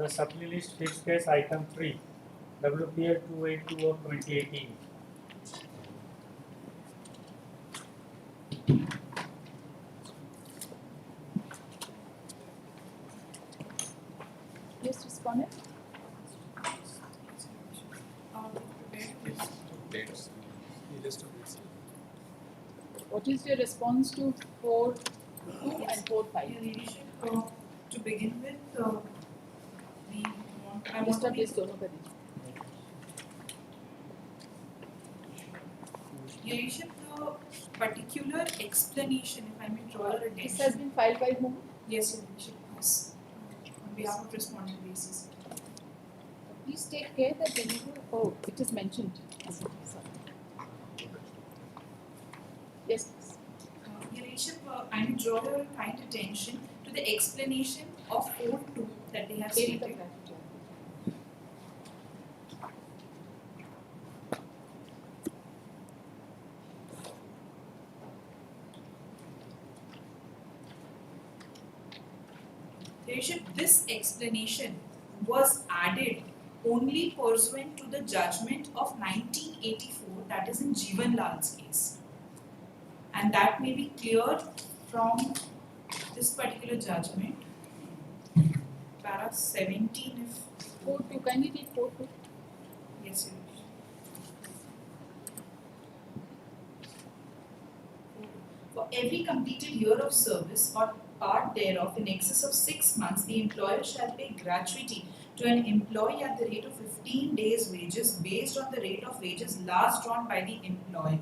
the supply list fixed case item 3, WPL 282 of 2018. Yes, respondent. What is your response to 4.2 and 4.5? Your Ladyship, to begin with, we want. I want to Mr. Please dono kar dijiye. Your Ladyship, the particular explanation, if I may draw your attention. This has been filed by whom? Yes, Your Ladyship, yes. On behalf of respondent basis. Please take care that whenever. Oh, it is mentioned. Sorry. Yes, please. Your Ladyship, I may draw your kind attention to the explanation of 4.2 that they have Take the stated. gratitude. Your Ladyship, this explanation was added only pursuant to the judgment of 1984, that is in Jeevan Lal's case. And that may be cleared from this particular judgment. Para 17, if 4.2. Can you read 4.2? yes, Your Ladyship. For every completed year of service or part thereof in excess of 6 months, the employer shall pay gratuity to an employee at the rate of 15 days' wages based on the rate of wages last drawn by the employee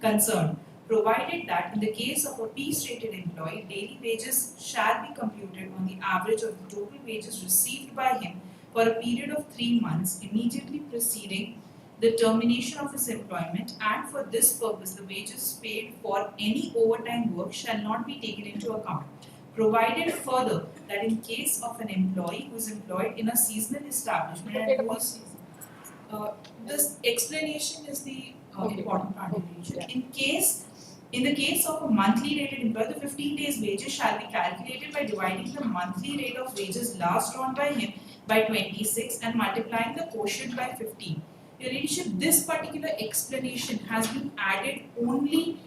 concerned, provided that in the case of a piece-rated employee, daily wages shall be computed on the average of the total wages received by him for a period of 3 months immediately preceding the termination of his employment, and for this purpose the wages paid for any overtime work shall not be taken into account. Provided further that in case of an employee who is employed in a seasonal establishment and who is, this explanation is the important part. Yeah. In the case of a monthly rated employee, the 15 days wages shall be calculated by dividing the monthly rate of wages last drawn by him by 26 and multiplying the quotient by 15. Your Ladyship, this particular explanation has been added only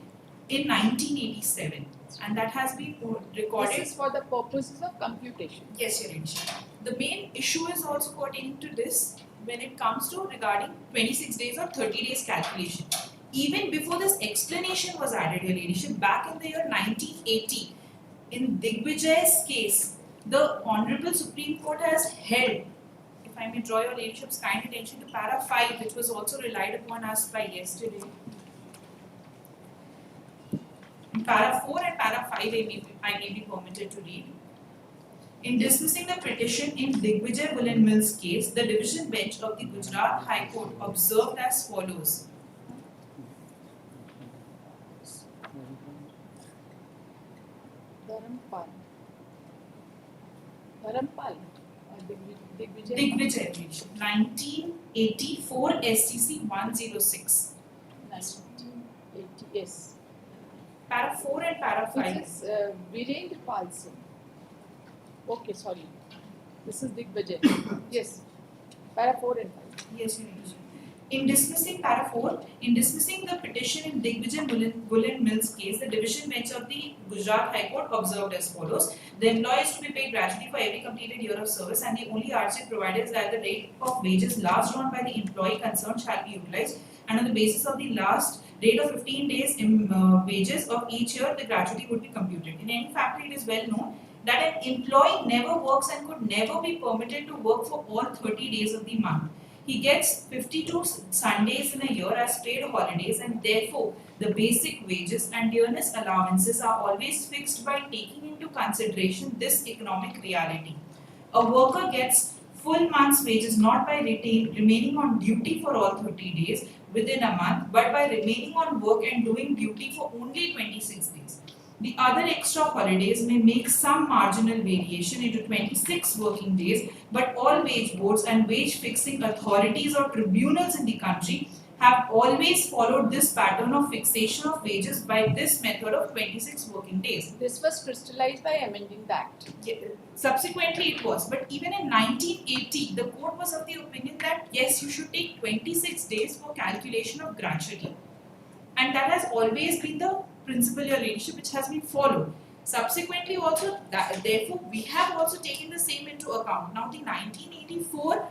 in 1987 and that has been recorded. This is for the purposes of computation. Yes, Your Ladyship. The main issue is also pertaining to this when it comes to regarding 26 days or 30 days calculation. Even before this explanation was added, Your Ladyship, back in the year 1980, in Digvijay's case, the Honorable Supreme Court has held, if I may draw Your Ladyship's kind attention to para 5, which was also relied upon us by yesterday. In para 4 and para 5, I may be permitted to read. In dismissing the petition in Digvijay Woolen Mills case, the division bench of the Gujarat High Court observed as follows. Dharampal. Digvijay. Digvijay, 1984 SCC 106. 1980. Yes. Para 4 and para 5. Which is Virendra Pal Singh. Okay, sorry. This is Digvijay. Yes. Para 4 and 5. Yes, Your Ladyship. In dismissing para 4, in dismissing the petition in Digvijay Woolen Mills case, the division bench of the Gujarat High Court observed as follows. The employee is to be paid gratuity for every completed year of service, and the only hardship provided is that the rate of wages last drawn by the employee concerned shall be utilized, and on the basis of the last rate of 15 days wages of each year, the gratuity would be computed. In any factory, it is well known that an employee never works and could never be permitted to work for all 30 days of the month. He gets 52 Sundays in a year as paid holidays, and therefore the basic wages and dearness allowances are always fixed by taking into consideration this economic reality. A worker gets full month's wages not by remaining on duty for all 30 days within a month, but by remaining on work and doing duty for only 26 days. The other extra holidays may make some marginal variation into 26 working days, but all wage boards and wage fixing authorities or tribunals in the country have always followed this pattern of fixation of wages by this method of 26 working days. This was crystallized by amending the Act. Subsequently it was, but even in 1980 the court was of the opinion that yes, you should take 26 days for calculation of gratuity, and that has always been the principle, your ladyship, which has been followed. Subsequently also, therefore we have also taken the same into account. Now the 1984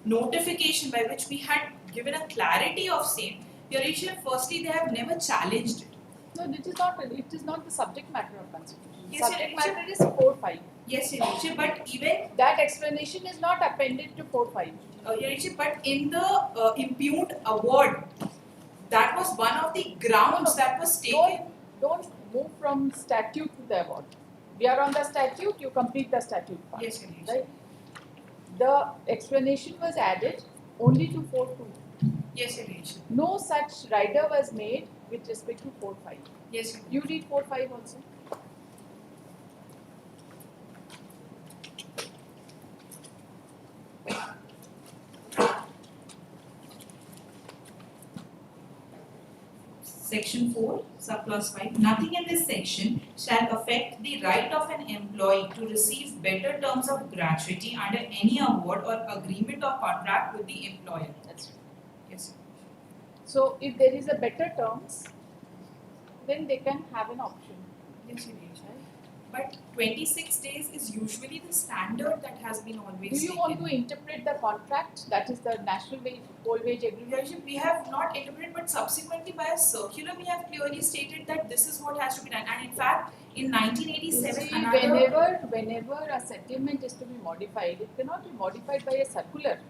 notification by which we had given a clarity of same, your ladyship, firstly they have never challenged it. No, it is not. It is not the subject matter of constitution. Yes, Subject Your matter is 4.5. Yes, your ladyship, but even That explanation is not appended to 4.5. your ladyship, but in the impugned award, that was one of the grounds that was taken. Don't move from statute to the award. We are on the statute. You complete the statute part. Yes, your ladyship. Right. The explanation was added only to 4.2. Yes, your ladyship. No such rider was made with respect to 4.5. Yes, your You read 4.5 also. Section 4, subclause 5. Nothing in this section shall affect the right of an employee to receive better terms of gratuity under any award or agreement or contract with the employer. That's right. Yes. So if there is a better terms, then they can have an option. Yes, your ladyship. But 26 days is usually the standard that has been always Do you taken. want to interpret the contract? That is the national whole wage Your agreement. ladyship, we have not interpreted, but subsequently by a circular we have clearly stated that this is what has to be done. And in fact, in 1987, See, another whenever a settlement is to be modified, it cannot be modified by a circular.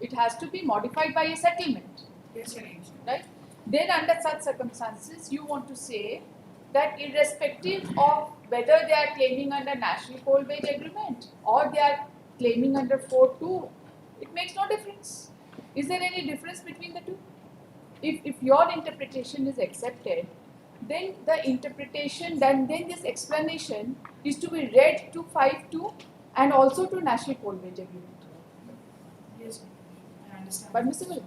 It has to be modified by a settlement, yes, your ladyship. right? Then under such circumstances, you want to say that irrespective of whether they are claiming under national coal wage agreement or they are claiming under 4.2, it makes no difference. Is there any difference between the two? If your interpretation is accepted, then the interpretation, then this explanation is to be read to 5.2 and also to national coal wage agreement. Yes, I understand. Permissible.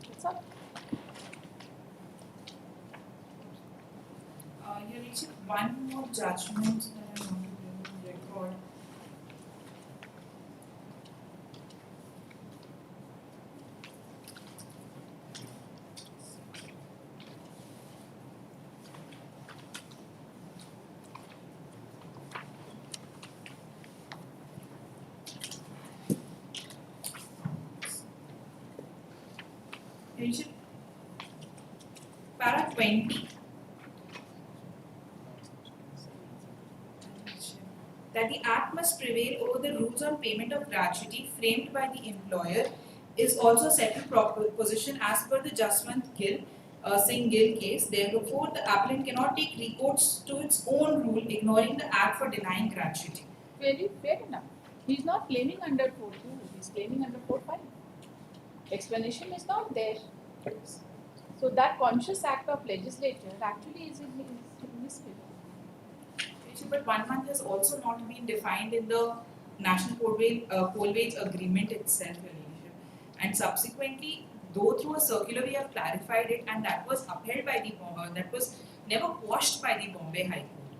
That's all. Your ladyship, one more judgment that I want to bring on record. Your ladyship, para 20. That the Act must prevail over the rules on payment of gratuity framed by the employer is also settled proposition as per the Jaswant Singh Gill case. Therefore, the applicant cannot take recourse to its own rule, ignoring the Act for denying gratuity. Very fair enough. He is not claiming under 4.2, he is claiming under 4.5. Explanation is not there. So that conscious act of legislature actually is in his favor. But 1 month has also not been defined in the National Coal Wage Agreement itself, Your Ladyship. And subsequently, though through a circular we have clarified it, and that was upheld by the that was never quashed by the Bombay High Court.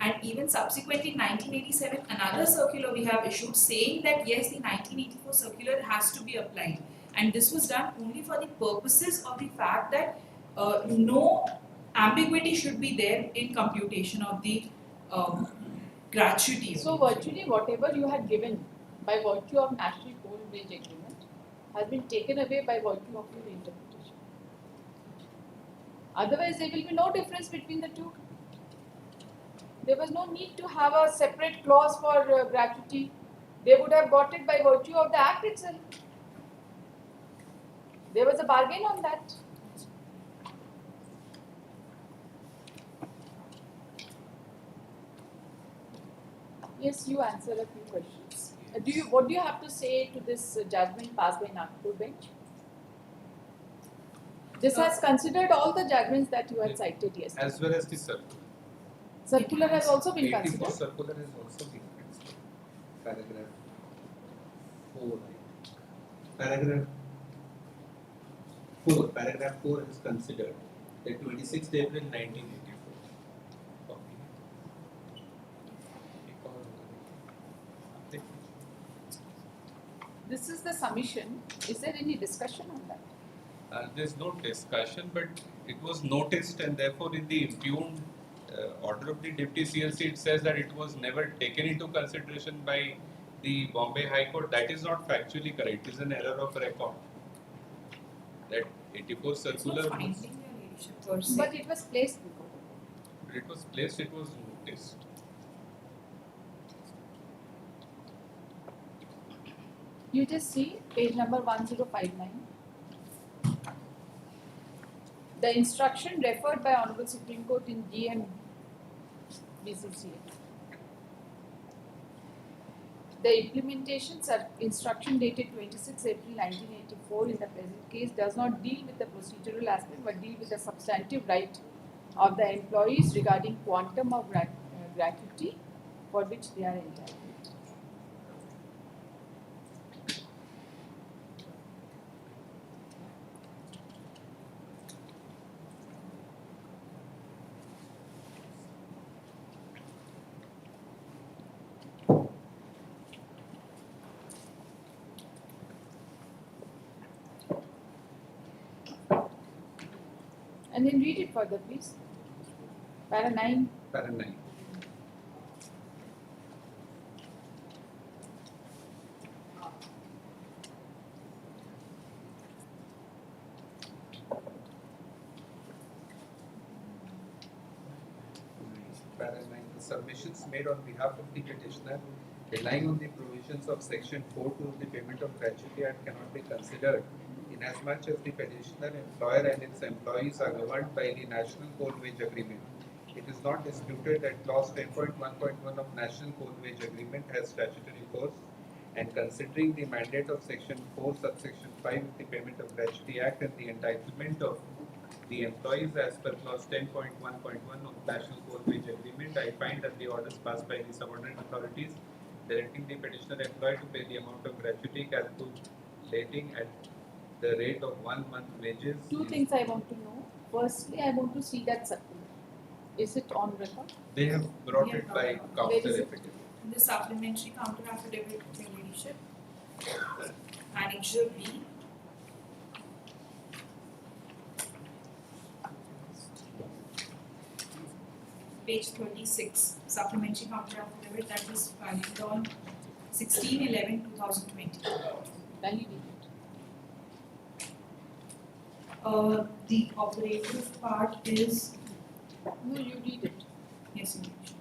And even subsequently, in 1987, another circular we have issued saying that yes, the 1984 circular has to be applied, and this was done only for the purposes of the fact that no ambiguity should be there in computation of the gratuity. So virtually whatever you had given by virtue of National Coal Wage Agreement has been taken away by virtue of your interpretation. Otherwise there will be no difference between the two. There was no need to have a separate clause for gratuity. They would have got it by virtue of the Act itself. There was a bargain on that. Yes, you answer a few questions. What do you have to say to this judgment passed by Nagpur bench? This has considered all the judgments that you had cited yesterday. As well as the circular. Circular has also been 84 considered. circular has also been considered. paragraph 4. Paragraph 4. Paragraph 4 is considered the 26th April 1984. This is the submission. Is there any discussion on that? There's no discussion, but it was noticed, and therefore in the impugned order of the Deputy CLC, it says that it was never taken into consideration by the Bombay High Court. That is not factually correct. It is an error of record. That 84 It's not circular was, finding, your ladyship, per se. But it was placed before. it was placed, it was noticed. You just see page number 1059. The instruction referred by Honorable Supreme Court in GM BCCA. The implementation instruction dated 26 April 1984 in the present case does not deal with the procedural aspect but deal with the substantive right of the employees regarding quantum of gratuity for which they are entitled. And then read it further, please. Para 9. Para 9. Para 9. The submissions made on behalf of the petitioner relying on the provisions of section 4.2 of the Payment of Gratuity Act cannot be considered inasmuch as the petitioner, employer and its employees are governed by the National Coal Wage Agreement. It is not disputed that clause 10.1.1 of National Coal Wage Agreement has statutory force, and considering the mandate of section 4 subsection 5 of the Payment of Gratuity Act and the entitlement of the employees as per clause 10.1.1 of National Coal Wage Agreement, I find that the orders passed by the subordinate authorities directing the petitioner employer to pay the amount of gratuity calculating at the rate of 1 month wages. Two things I want to know. Firstly, I want to see that circular. Is it on record? They have brought it by Where counter is it? affidavit. The supplementary counter affidavit, your ladyship. Annexure B. Page 36, supplementary counter affidavit that was filed on 16/11/2020. Can you read it? The operative part is, No, you read it. yes, your ladyship.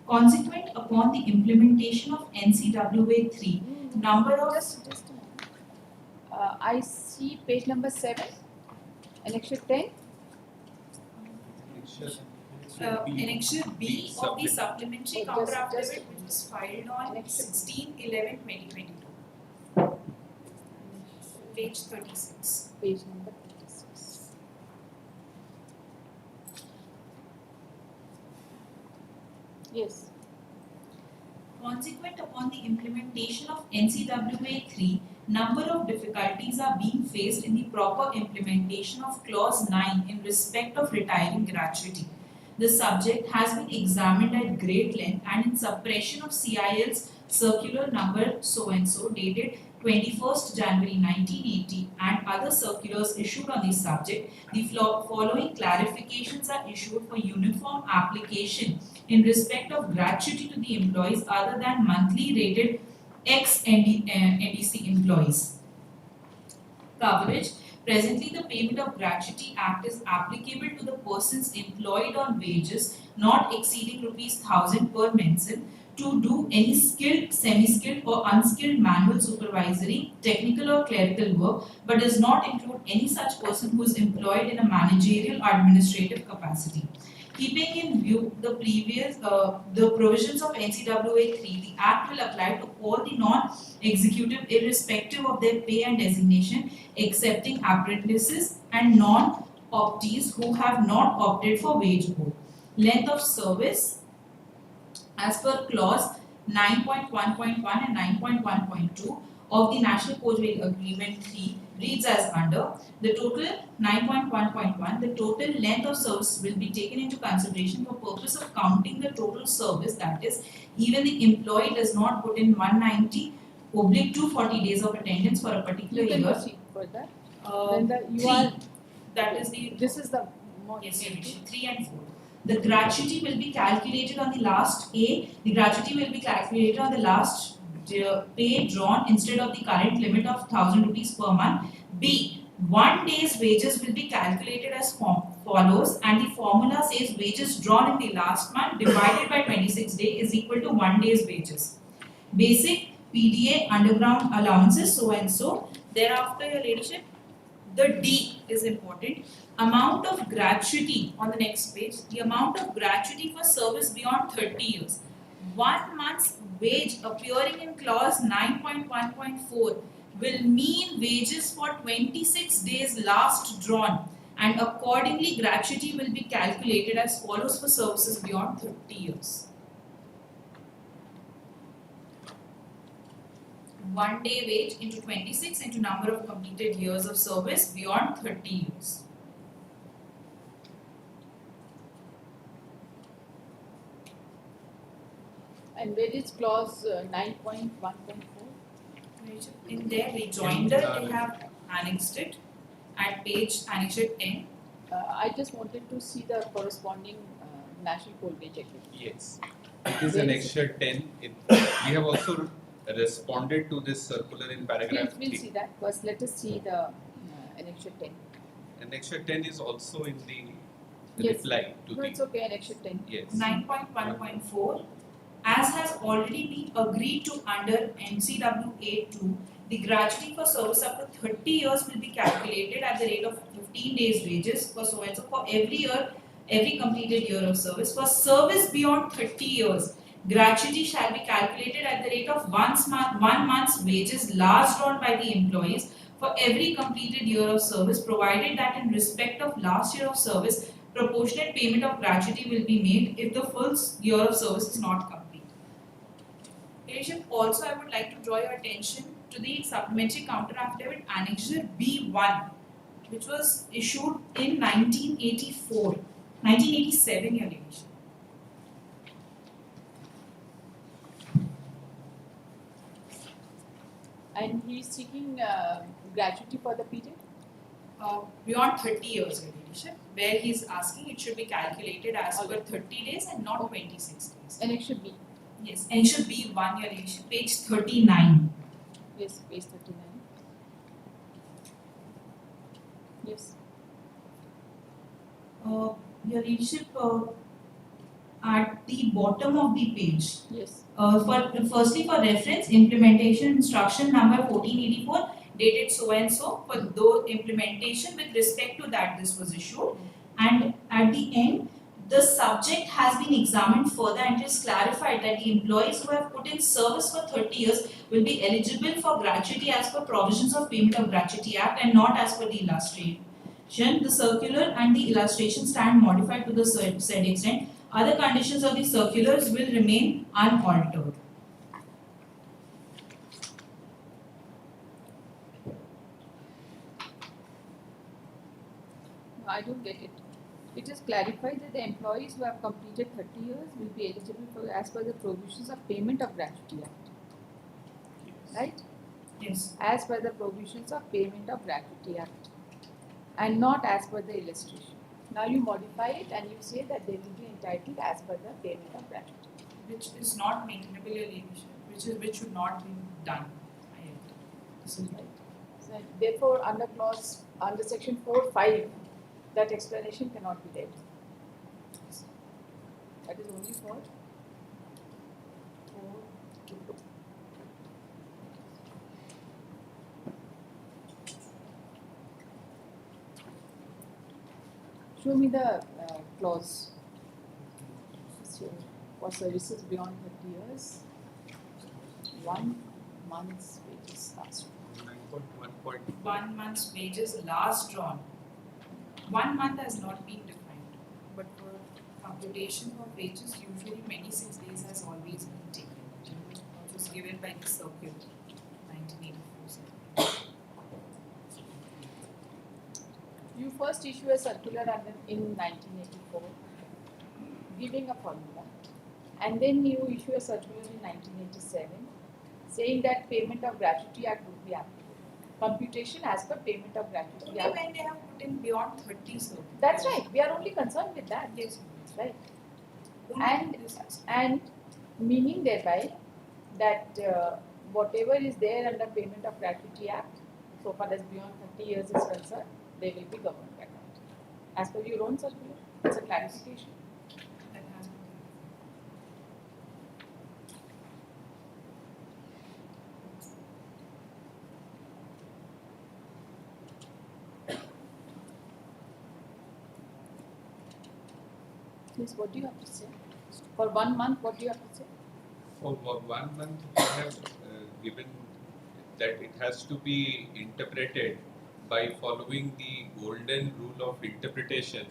Consequent upon the implementation of NCWA 3, number of Just a moment. I see page number 7, annexure 10. annexure B of the supplementary Oh, counter just- affidavit which was filed on Annexure. 16/11/2022. Page 36. Page number 36. Yes. Consequent upon the implementation of NCWA 3, number of difficulties are being faced in the proper implementation of clause 9 in respect of retiring gratuity. The subject has been examined at great length and in suppression of CIL's circular number so and so dated 21st January 1980 and other circulars issued on this subject, the following clarifications are issued for uniform application in respect of gratuity to the employees other than monthly rated ex-NDC employees. Coverage. Presently, the Payment of Gratuity Act is applicable to the persons employed on wages not exceeding ₹1,000 per mensel to do any skilled, semi-skilled or unskilled manual supervisory, technical or clerical work, but does not include any such person who is employed in a managerial or administrative capacity. Keeping in view the the provisions of NCWA 3, the Act will apply to all the non-executive irrespective of their pay and designation, excepting apprentices and non-optees who have not opted for wage board. Length of service as per clause 9.1.1 and 9.1.2 of the National Coach Wage Agreement 3 reads as under. The total 9.1.1, the total length of service will be taken into consideration for purpose of counting the total service, that is, even the employee does not put in 190/240 days of attendance for a particular You can year. proceed further. Uh, Then the you three. are That is the this is the more yes, 3 and 4. The gratuity will be calculated on the last A. The gratuity will be calculated on the last pay drawn instead of the current limit of 1,000 rupees per month. B. 1 day's wages will be calculated as follows, and the formula says wages drawn in the last month divided by 26 days is equal to 1 day's wages. Basic, PDA, underground allowances, so and so. Thereafter, your ladyship, the D is important. Amount of gratuity on the next page. The amount of gratuity for service beyond 30 years. 1 month's wage appearing in clause 9.1.4 will mean wages for 26 days last drawn, and accordingly gratuity will be calculated as follows for services beyond 30 years. 1 day wage into 26 into number of completed years of service beyond 30 years. and where is clause 9.1.4? In their rejoinder, they have annexed it at page annexure 10. I just wanted to see the corresponding national coal wage agreement. Yes. It is annexure 10. We have also responded to this circular in paragraph We'll 3. see that first. Let us see the annexure 10. Annexure 10 is also in the Yes. reply to No, the. it's okay. Annexure 10. Yes. 9.1.4, as has already been agreed to under NCWA 2, the gratuity for service up to 30 years will be calculated at the rate of 15 days wages for so and so for every year, every completed year of service. For service beyond 30 years, gratuity shall be calculated at the rate of 1 month's wages last drawn by the employees for every completed year of service, provided that in respect of last year of service, proportionate payment of gratuity will be made if the full year of service is not complete. Also, I would like to draw your attention to the supplementary counter affidavit annexure B1, which was issued in 1987, your ladyship. And he is seeking gratuity for the period. Beyond 30 years, your ladyship, where he is asking it should be calculated as per 30 days and not 26 days. Annexure B. Yes, annexure B1, your ladyship, page 39. Yes, page 39. Yes. Your ladyship, at the bottom of the page, Yes. firstly for reference, implementation instruction number 1484 dated so and so, for those implementation with respect to that this was issued, and at the end the subject has been examined further and it is clarified that the employees who have put in service for 30 years will be eligible for gratuity as per provisions of Payment of Gratuity Act and not as per the illustration. The circular and the illustration stand modified to the said extent. Other conditions of the circulars will remain unaltered. No, I don't get it. It is clarified that the employees who have completed 30 years will be eligible for as per the provisions of Payment of Gratuity Act. Right? Yes. As per the provisions of Payment of Gratuity Act. And not as per the illustration. Now you modify it and you say that they will be entitled as per the Payment of Gratuity. Which is not maintainable, your ladyship, which should not be done. I agree. This is right. So therefore, under section 4.5, that explanation cannot be read. That is only for 4.2. Show me the clause. So, for services beyond 30 years, 1 month's wages last. 9.1.1. 1 month's wages last drawn. 1 month has not been defined, but for computation of wages, usually 26 days has always been taken. was given by the circular 1984. You first issue a circular in 1984 giving a formula, and then you issue a circular in 1987 saying that Payment of Gratuity Act would be applicable. Computation as per Payment of Gratuity Only Act. when they have put in beyond 30, sir. That's right. We are only concerned with that. Yes. Right. Only And meaning thereby that whatever is there under Payment of Gratuity Act, so far as beyond 30 years is concerned, they will be governed by that. As per your own circular, it's a clarification. that has been Please, what do you have to say? For 1 month, what do you have to say? For 1 month, we have given that it has to be interpreted by following the golden rule of interpretation,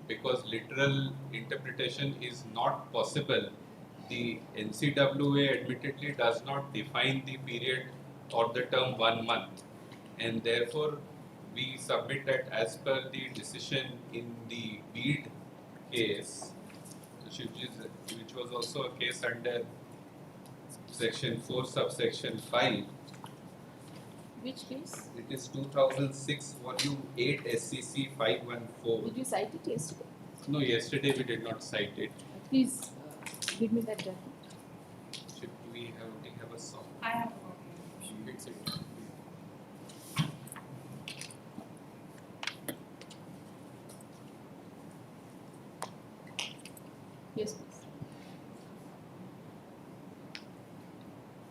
because literal interpretation is not possible. The NCWA admittedly does not define the period or the term 1 month, and therefore we submit that as per the decision in the Bede case, which was also a case under section 4 subsection 5. Which case? It is 2006 volume 8 SCC 514. Did you cite it yesterday? No, yesterday we did not cite it. Please give me that document. Should we have a song? I have a copy. It's it. Yes, please.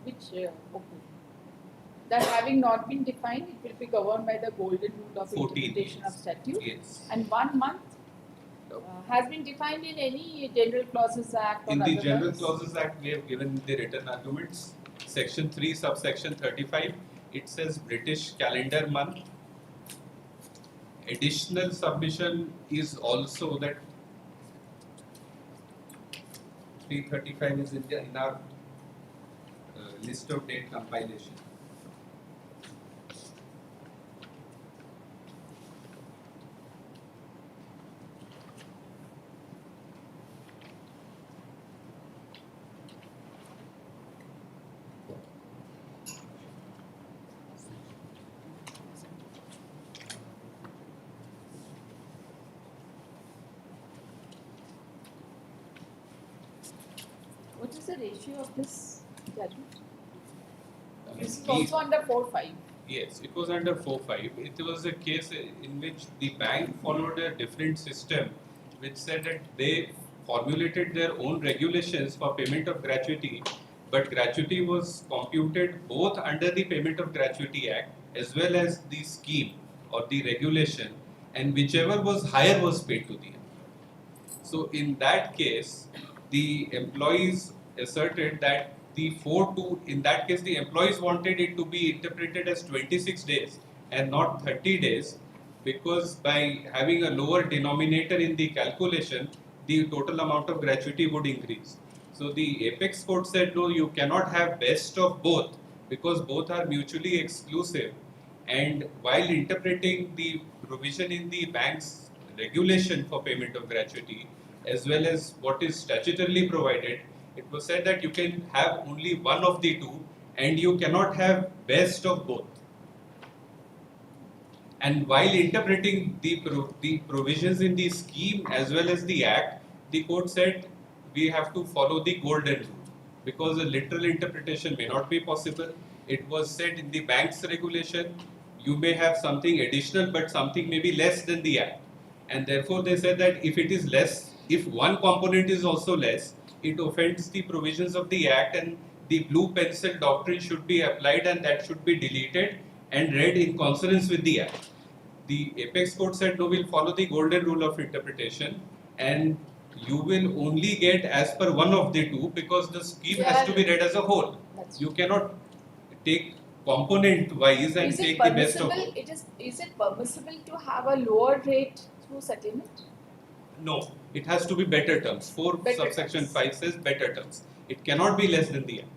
Which, okay. That having not been defined, it will be governed by the golden rule of 14 interpretation of years. statute. Yes. And 1 month has been defined in any General Clauses Act or In the otherwise. General Clauses Act, we have given the written arguments. Section 3, subsection 35, it says British calendar month. Additional submission is also that 335 is in our list of date compilation. What is the ratio of this judgment? This is We- also under 4.5. Yes, it was under 4.5. It was a case in which the bank followed a different system, which said that they formulated their own regulations for payment of gratuity, but gratuity was computed both under the Payment of Gratuity Act as well as the scheme or the regulation, and whichever was higher was paid to the employee. So in that case, the employees asserted that the 4-2, in that case the employees wanted it to be interpreted as 26 days and not 30 days, because by having a lower denominator in the calculation, the total amount of gratuity would increase. So the apex court said, no, you cannot have best of both, because both are mutually exclusive. And while interpreting the provision in the bank's regulation for payment of gratuity, as well as what is statutorily provided, it was said that you can have only one of the two and you cannot have best of both. And while interpreting the provisions in the scheme as well as the act, the court said we have to follow the golden rule, because a literal interpretation may not be possible. It was said in the bank's regulation, you may have something additional, but something may be less than the act. And therefore they said that if it is less, if one component is also less, it offends the provisions of the act, and the blue pencil doctrine should be applied, and that should be deleted and read in consonance with the act. The apex court said, no, we'll follow the golden rule of interpretation, and you will only get as per one of the two, because the scheme has to be read as a whole. That's You cannot take component wise and is it take the best of permissible? both. Is it permissible to have a lower rate through settlement? No, it has to be better terms. 4 Better subsection terms. 5 says better terms. It cannot be less than the act.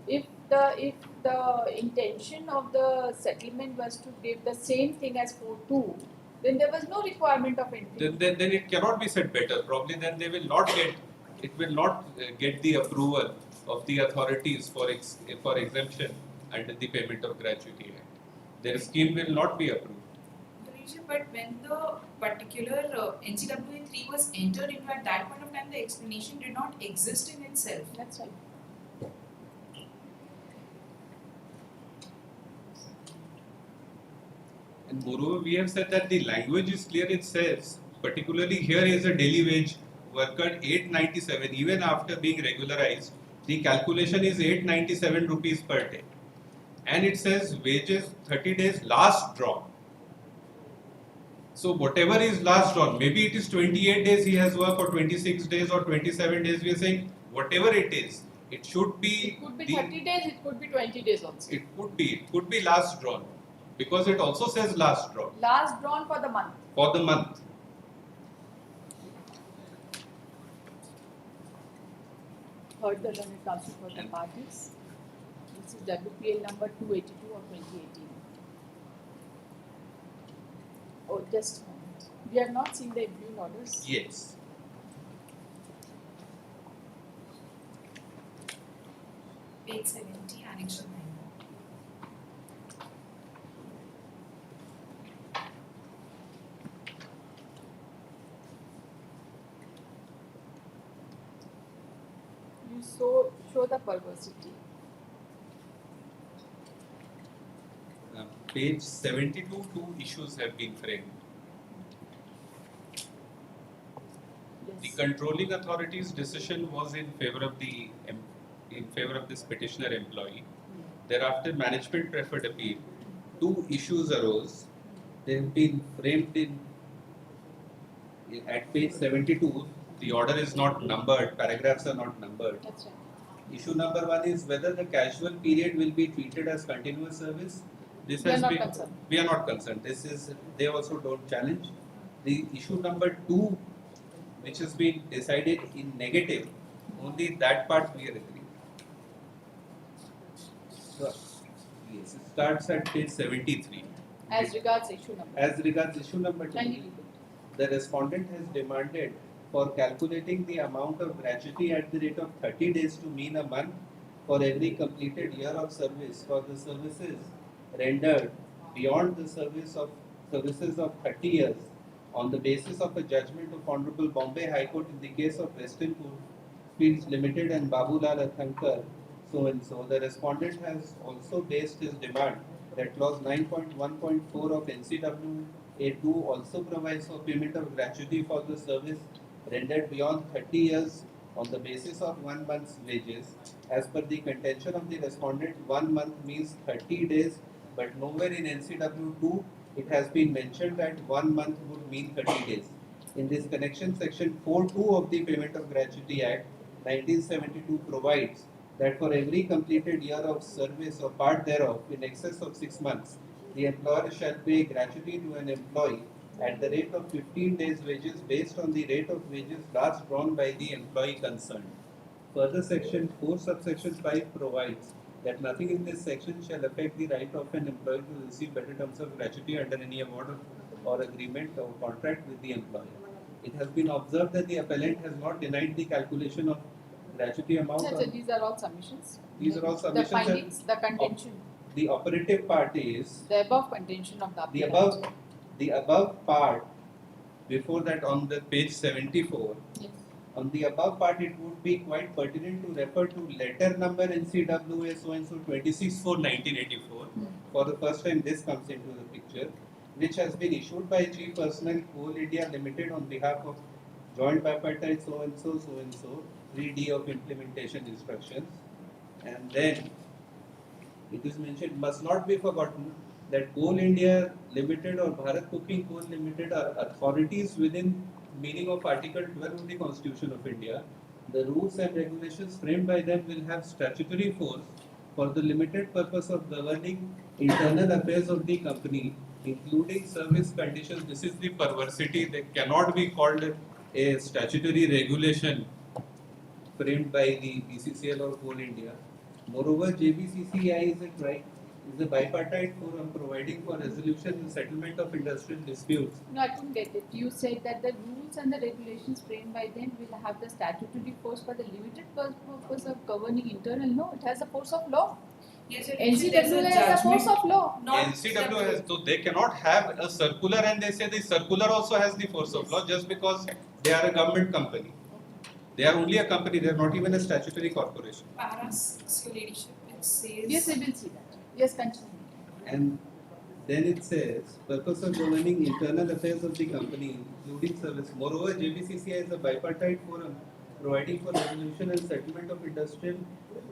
If the intention of the settlement was to give the same thing as 4.2, then there was no requirement of anything. Then it cannot be said better. Probably then they will not get, it will not get the approval of the authorities for exemption under the Payment of Gratuity Act. Their scheme will not be approved. But when the particular NCWA 3 was entered into, at that point of time, the explanation did not exist in itself. That's right. And moreover, we have said that the language is clear. It says, particularly here is a daily wage worker 897. Even after being regularized, the calculation is 897 rupees per day. And it says wages 30 days last drawn. So whatever is last drawn, maybe it is 28 days he has worked, or 26 days, or 27 days. We are saying whatever it is, it should be. It could be 30 days. It could be 20 days also. It could be last drawn, because it also says last drawn. Last drawn for the month. For the month. Heard the learned counsel for the parties. This is WPL number 282 of 2018. Oh, just a moment. We have not seen the impugned orders. Yes. Page 70, Annex 9. You show the perversity. Page 72, two issues have been framed. The Yes. controlling authority's decision was in favor of this petitioner employee. Thereafter, management preferred appeal. Two issues arose. They have been framed at page 72. The order is not numbered, paragraphs are not numbered. That's right. Issue number one is whether the casual period will be treated as continuous service. This We are has not been, concerned. we are not concerned. This is, they also don't challenge. The issue number two, which has been decided in negative, only that part we are agreed. So, yes, it starts at page 73. As regards issue number. As regards issue number Can you two, read it? the respondent has demanded for calculating the amount of gratuity at the rate of 30 days to mean a month for every completed year of service for the services rendered beyond the services of 30 years on the basis of a judgment of Honorable Bombay High Court in the case of Western Fields Limited and Babulal Athankar, so and so. The respondent has also based his demand that clause 9.1.4 of NCWA2 also provides for payment of gratuity for the service rendered beyond 30 years on the basis of 1 month's wages. As per the contention of the respondent, 1 month means 30 days, but nowhere in NCW2 it has been mentioned that 1 month would mean 30 days. In this connection, section 4.2 of the Payment of Gratuity Act 1972 provides that for every completed year of service or part thereof in excess of 6 months, the employer shall pay gratuity to an employee at the rate of 15 days wages based on the rate of wages last drawn by the employee concerned. Further, section 4 subsection 5 provides that nothing in this section shall affect the right of an employee to receive better terms of gratuity under any award or agreement or contract with the employer. It has been observed that the appellant has not denied the calculation of gratuity amount. So these are all submissions. These are all submissions The findings, the contention, The operative part is the above contention of the the appellant. above part. Before that, on the page 74, Yes. on the above part, it would be quite pertinent to refer to letter number NCWA so and so 26/4/1984. For the first time, this comes into the picture, which has been issued by Chief Personnel Coal India Limited on behalf of Joint Bipartite so and so 3D of implementation instructions. And then it is mentioned, must not be forgotten that Coal India Limited or Bharat Coking Coal Limited are authorities within meaning of Article 12 of the Constitution of India. The rules and regulations framed by them will have statutory force for the limited purpose of governing internal affairs of the company, including service conditions. This is the perversity. They cannot be called a statutory regulation framed by the BCCL or Coal India. Moreover, JBCCI is it right? Is a bipartite forum providing for resolution and settlement of industrial disputes. No, I couldn't get it. You said that the rules and the regulations framed by them will have the statutory force for the limited purpose of governing internal. No, it has the force of law. Yes, sir, there's a NCWA has the force judgment. of law. Not NCW has, so they cannot have a circular and they say the circular also has the force of law just because they are a government company. They are only a company, they are not even a statutory corporation. Para 6, your ladyship, it says. Yes, I will see that. Yes, continue. And then it says, purpose of governing internal affairs of the company, including service. Moreover, JBCCI is a bipartite forum providing for resolution and settlement of industrial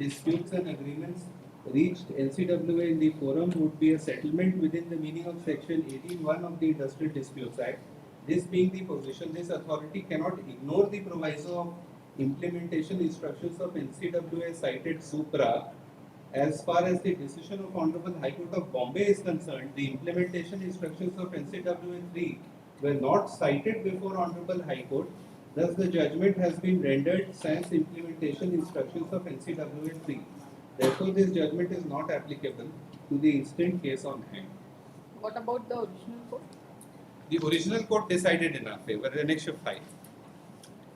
disputes and agreements reached NCWA in the forum would be a settlement within the meaning of section 18(1) of the Industrial Disputes Act. This being the position, this authority cannot ignore the proviso of implementation instructions of NCWA cited supra. As far as the decision of Honorable High Court of Bombay is concerned, the implementation instructions of NCWA 3 were not cited before Honorable High Court. Thus, the judgment has been rendered sans implementation instructions of NCWA 3. Therefore, this judgment is not applicable to the instant case on hand. What about the original court? The original court decided in our favor, Annexure 5.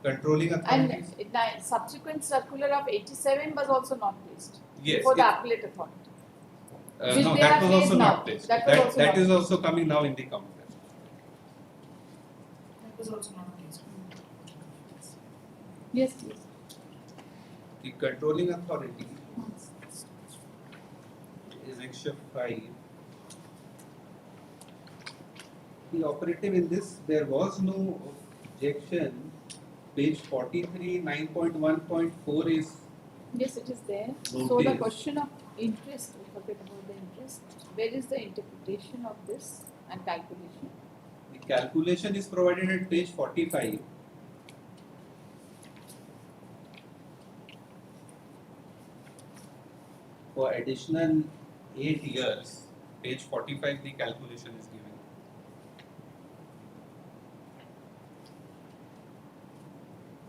Controlling And authorities. the subsequent circular of 87 was also not placed Yes. before the appellate authority. Which No, they that have was placed also now. not placed. That was also That not is placed. also coming now in the counter. That was also not placed. Yes, please. The controlling authority is Annexure 5. The operative in this, there was no objection. Page 43, 9.1.4 is Yes, it is there. So the Notice. question of interest, we forget about the interest. Where is the interpretation of this and calculation? the calculation is provided at page 45. For additional 8 years, Page 45, the calculation is given.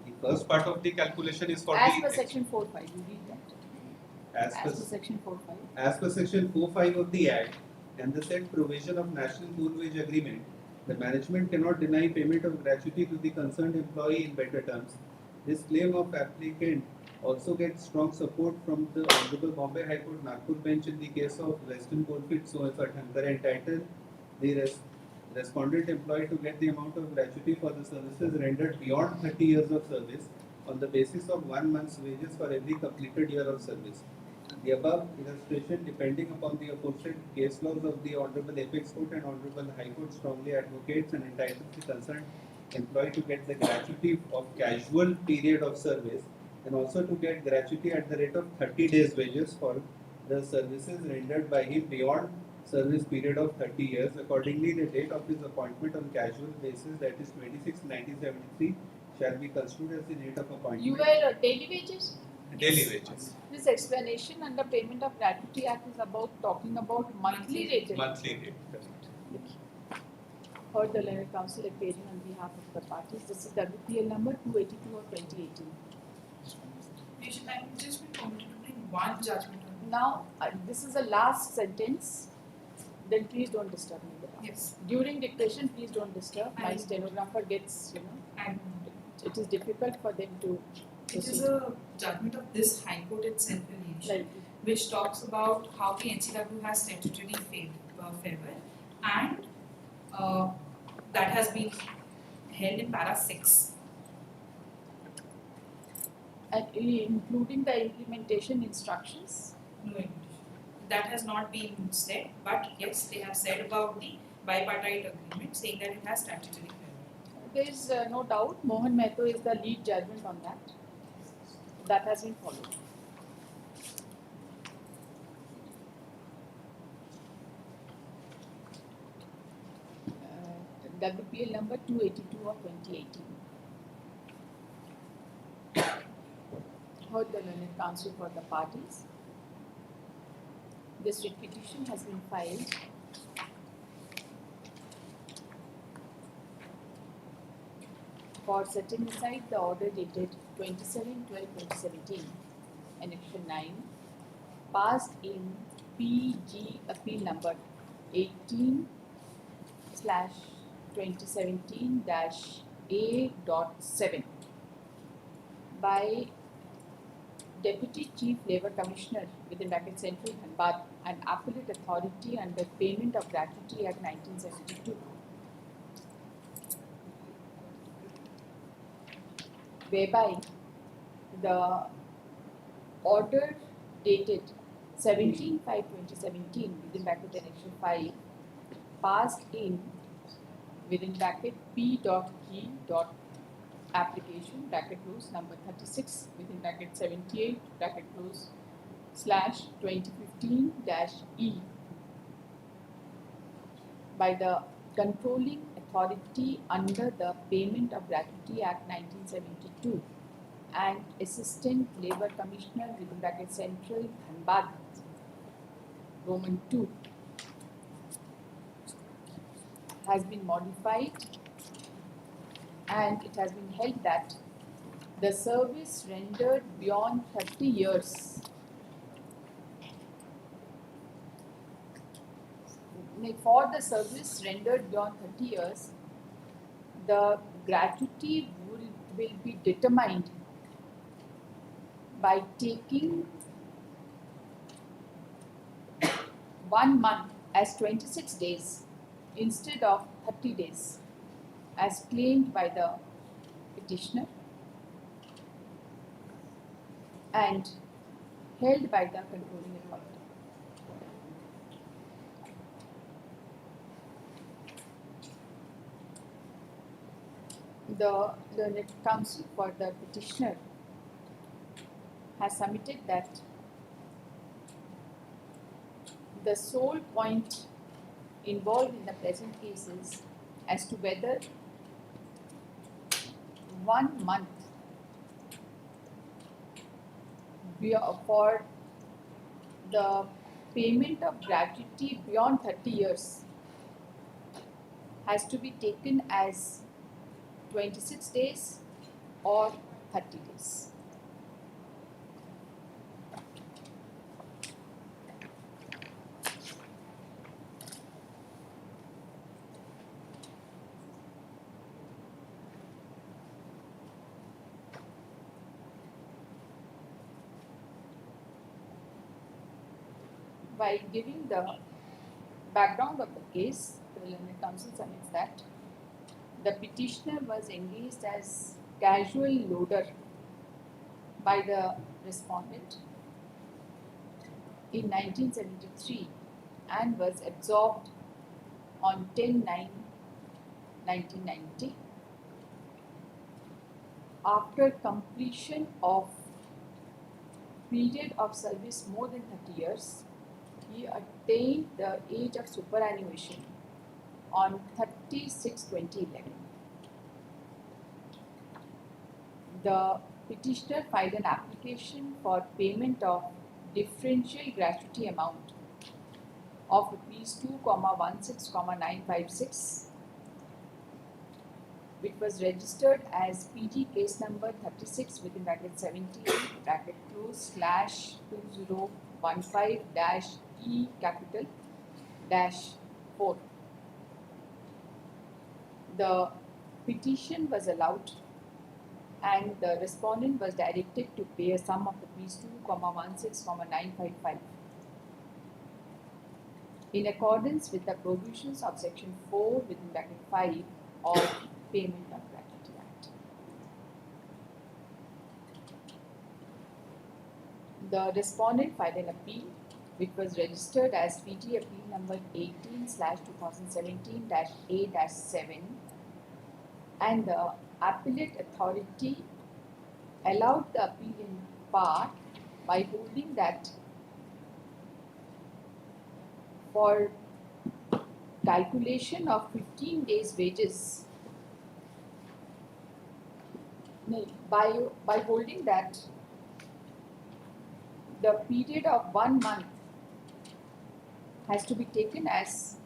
The first part of the calculation is for As the per section 4.5, you read that. as As per per section 4.5. As per section 4.5 of the Act and the said provision of National Poor Wage Agreement, the management cannot deny payment of gratuity to the concerned employee in better terms. This claim of applicant also gets strong support from the Honorable Bombay High Court Nagpur bench in the case of Western Coalfields Sohasat entitled the respondent employee to get the amount of gratuity for the services rendered beyond 30 years of service on the basis of 1 month's wages for every completed year of service. The above illustration, depending upon the aforesaid case laws of the Honorable Apex Court and Honorable High Court, strongly advocates and entitles the concerned employee to get the gratuity of casual period of service and also to get gratuity at the rate of 30 days wages for the services rendered by him beyond service period of 30 years. Accordingly, the date of his appointment on casual basis, that is 26/1973, shall be construed as the date of appointment. You were daily wages? daily wages, This explanation under payment of gratuity act is about talking about monthly rate. monthly rate. Correct. Heard the learned counsel appearing on behalf of the parties. This is WPL number 282 of 2018. Patient, I would just be permitted to bring one judgment on Now, this is the last sentence. Then please don't disturb me. Yes. During dictation, please don't disturb. My And- stenographer gets, And it is difficult for them to it is a judgment of this High Court itself, your ladyship, like which talks about how the NCW has statutory favor and that has been held in para 6. and including the implementation instructions. No invitation. That has not been said, but yes, they have said about the bipartite agreement saying that it has statutory favor. There is no doubt Mohan Mehta is the lead judgment on that. That has been followed. WPL number 282 of 2018. Heard the learned counsel for the parties. This writ petition has been filed for setting aside the order dated 27/12/2017, Annexure 9, passed in PG appeal number 18/2017-A.7 by Deputy Chief Labour Commissioner within bracket Central Dhanbad and Appellate Authority under Payment of Gratuity Act 1972, whereby the order dated 17/5/2017 within bracket Annexure 5 passed in within bracket P.G. application bracket close number 36 within bracket 78 bracket close /2015-E by the controlling authority under the Payment of Gratuity Act 1972 and Assistant Labour Commissioner within bracket Central Dhanbad Roman 2 has been modified, and it has been held that the service rendered beyond 30 years for the service rendered beyond 30 years, the gratuity will be determined by taking 1 month as 26 days instead of 30 days as claimed by the petitioner and held by the controlling authority. The learned counsel for the petitioner has submitted that the sole point involved in the present case is as to whether 1 month for the payment of gratuity beyond 30 years has to be taken as 26 days or 30 days. By giving the background of the case, the learned counsel submits that the petitioner was engaged as casual loader by the respondent in 1973 and was absorbed on 10/9/1990. After completion of period of service more than 30 years, he attained the age of superannuation on 30/6/2011. The petitioner filed an application for payment of differential gratuity amount of ₹2,16,956, which was registered as PG case number 36 within bracket 78 bracket close /2015-E capital -4. The petition was allowed and the respondent was directed to pay a sum of ₹2,16,955 in accordance with the provisions of section 4 within bracket 5 of Payment of Gratuity Act. The respondent filed an appeal which was registered as PG appeal number 18/2017-A-7, and the appellate authority allowed the appeal in part by holding that for calculation of 15 days wages, by holding that the period of 1 month has to be taken as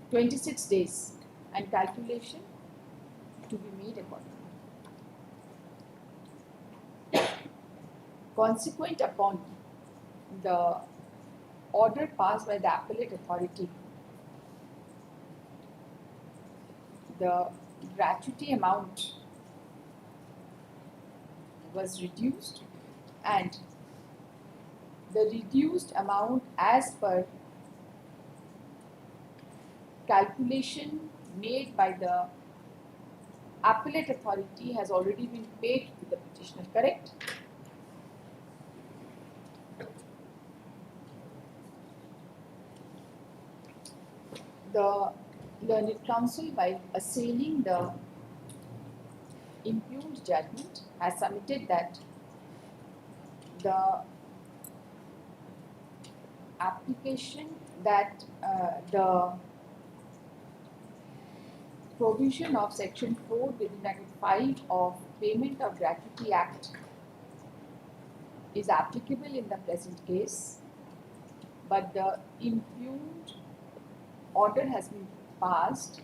26 days and calculation to be made accordingly. Consequent upon the order passed by the appellate authority, the gratuity amount was reduced, and the reduced amount as per calculation made by the appellate authority has already been paid to the petitioner, correct? The learned counsel, by assailing the impugned judgment, has submitted that the application the provision of section 4 within bracket 5 of Payment of Gratuity Act is applicable in the present case, but the impugned order has been passed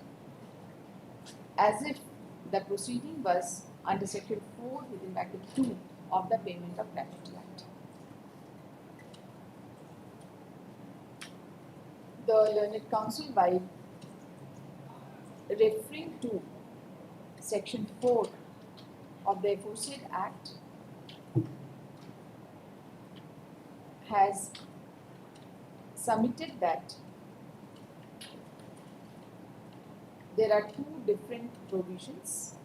as if the proceeding was under section 4 within bracket 2 of the Payment of Gratuity Act. The learned counsel, by referring to section 4 of the aforesaid act, has submitted that there are two different provisions,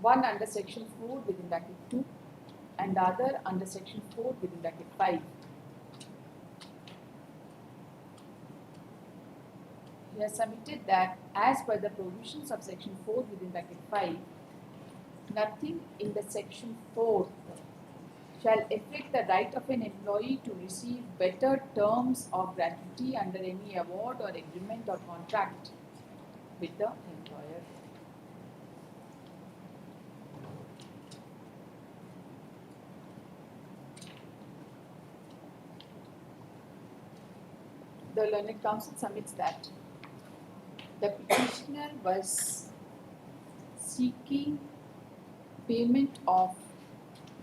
one under section 4 within bracket 2 and the other under section 4 within bracket 5. He has submitted that as per the provisions of section 4 within bracket 5, nothing in the section 4 shall affect the right of an employee to receive better terms of gratuity under any award or agreement or contract with the employer. The learned counsel submits that the petitioner was seeking payment of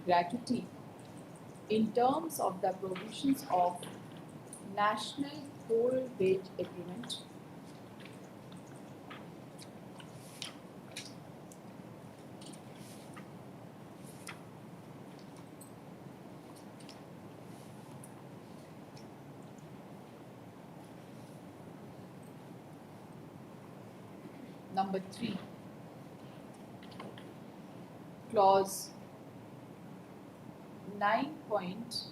gratuity in terms of the provisions of National Coal Wage Agreement, number 3, clause 9 point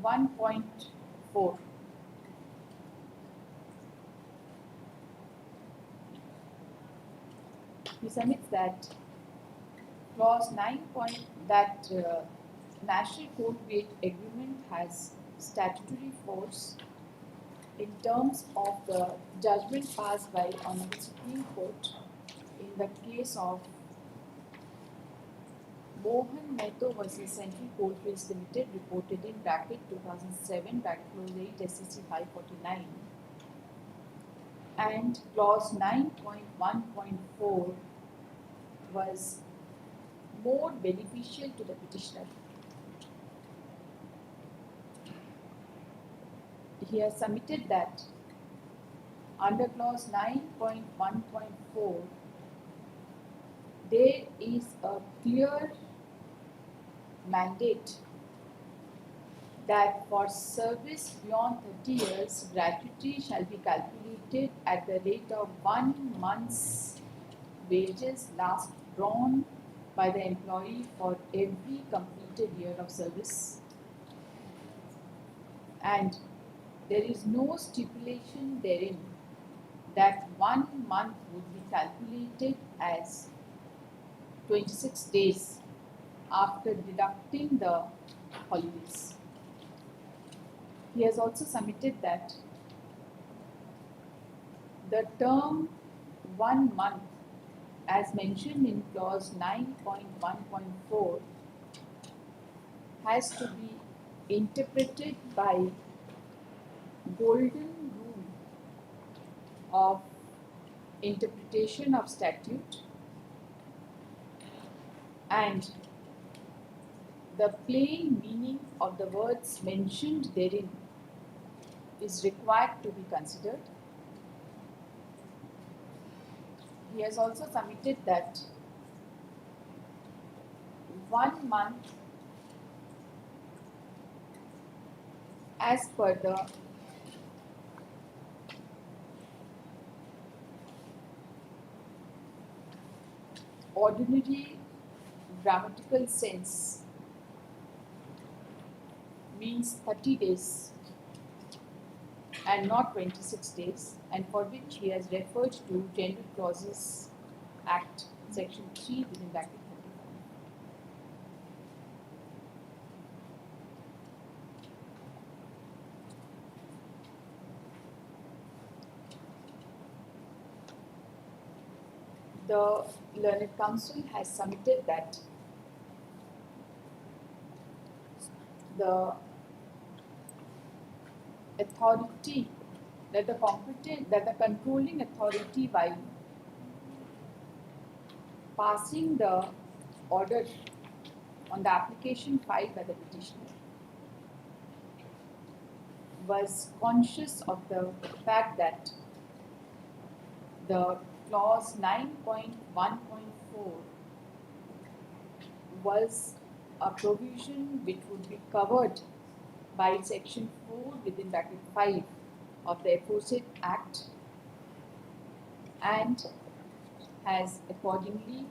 1.4. He submits that clause 9 point that National Coal Wage Agreement has statutory force in terms of the judgment passed by Honorable Supreme Court in the case of Mohan Mehto versus Central Coalfields Limited, reported in bracket 2007 bracket clause 8 SCC 549, and clause 9.1.4 was more beneficial to the petitioner. He has submitted that under clause 9.1.4 there is a clear mandate that for service beyond 30 years, gratuity shall be calculated at the rate of 1 month's wages last drawn by the employee for every completed year of service. And there is no stipulation therein that 1 month would be calculated as 26 days after deducting the holidays. He has also submitted that the term 1 month, as mentioned in clause 9.1.4, has to be interpreted by golden rule of interpretation of statute and the plain meaning of the words mentioned therein is required to be considered. He has also submitted that 1 month as per the ordinary grammatical sense means 30 days and not 26 days, and for which he has referred to General Clauses Act, Section 3 within bracket 35. The Learned Counsel has submitted that the authority, that the controlling authority while passing the order on the application filed by the petitioner was conscious of the fact that the clause 9.1.4 was a provision which would be covered by section 4 within bracket 5 of the aforesaid act, and has accordingly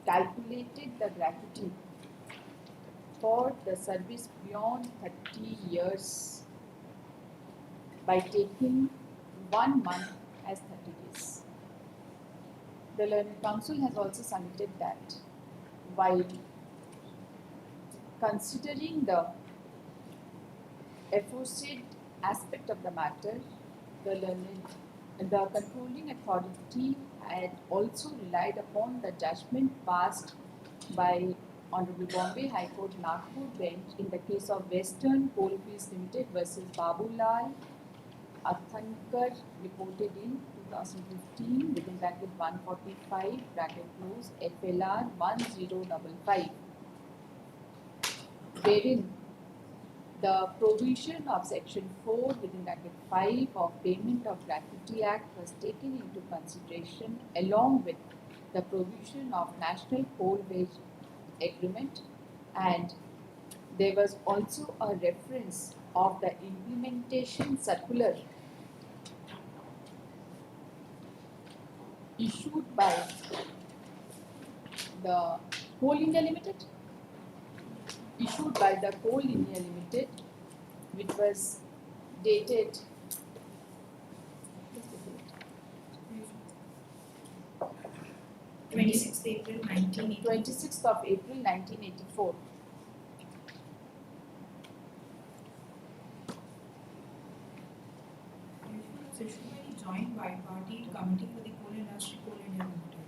calculated the gratuity for the service beyond 30 years by taking 1 month as 30 days. The Learned Counsel has also submitted that while considering the aforesaid aspect of the matter, the controlling authority had also relied upon the judgment passed by Honorable Bombay High Court Nagpur bench in the case of Western Coalfields Limited versus Babulal Athankar, reported in 2015 within bracket 145 bracket close FLR 1055, wherein the provision of section 4 within bracket 5 of Payment of Gratuity Act was taken into consideration along with the provision of National Coal Wage Agreement, and there was also a reference of the implementation circular issued by the Coal India Limited, which was dated 26th April 1980. 26th of April 1984. So it should be a joint bipartite committee for the coal industry, Coal India Limited.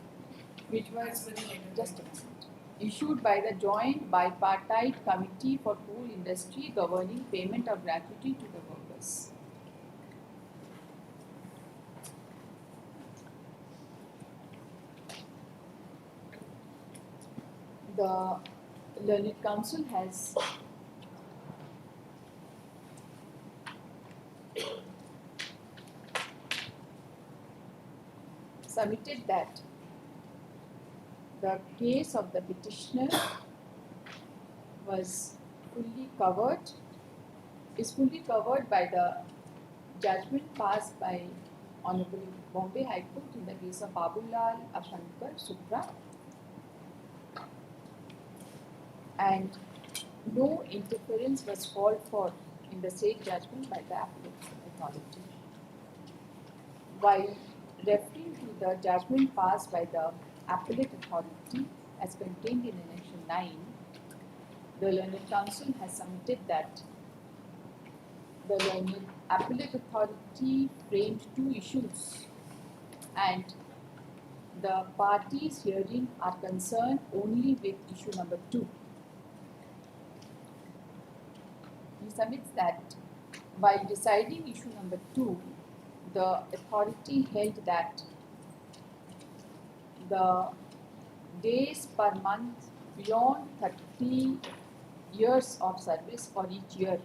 Which As was per the letter. just a moment, issued by the Joint Bipartite Committee for Coal Industry governing payment of gratuity to the workers. The Learned Counsel has submitted that the case of the petitioner is fully covered by the judgment passed by Honorable Bombay High Court in the case of Babulal Ashankar Supra, and no interference was called for in the said judgment by the appellate authority. While referring to the judgment passed by the appellate authority as contained in Annex 9, the Learned Counsel has submitted that the Learned Appellate Authority framed 2 issues, and the parties herein are concerned only with issue number 2. He submits that while deciding issue number 2, the authority held that the days per month beyond 30 years of service for each year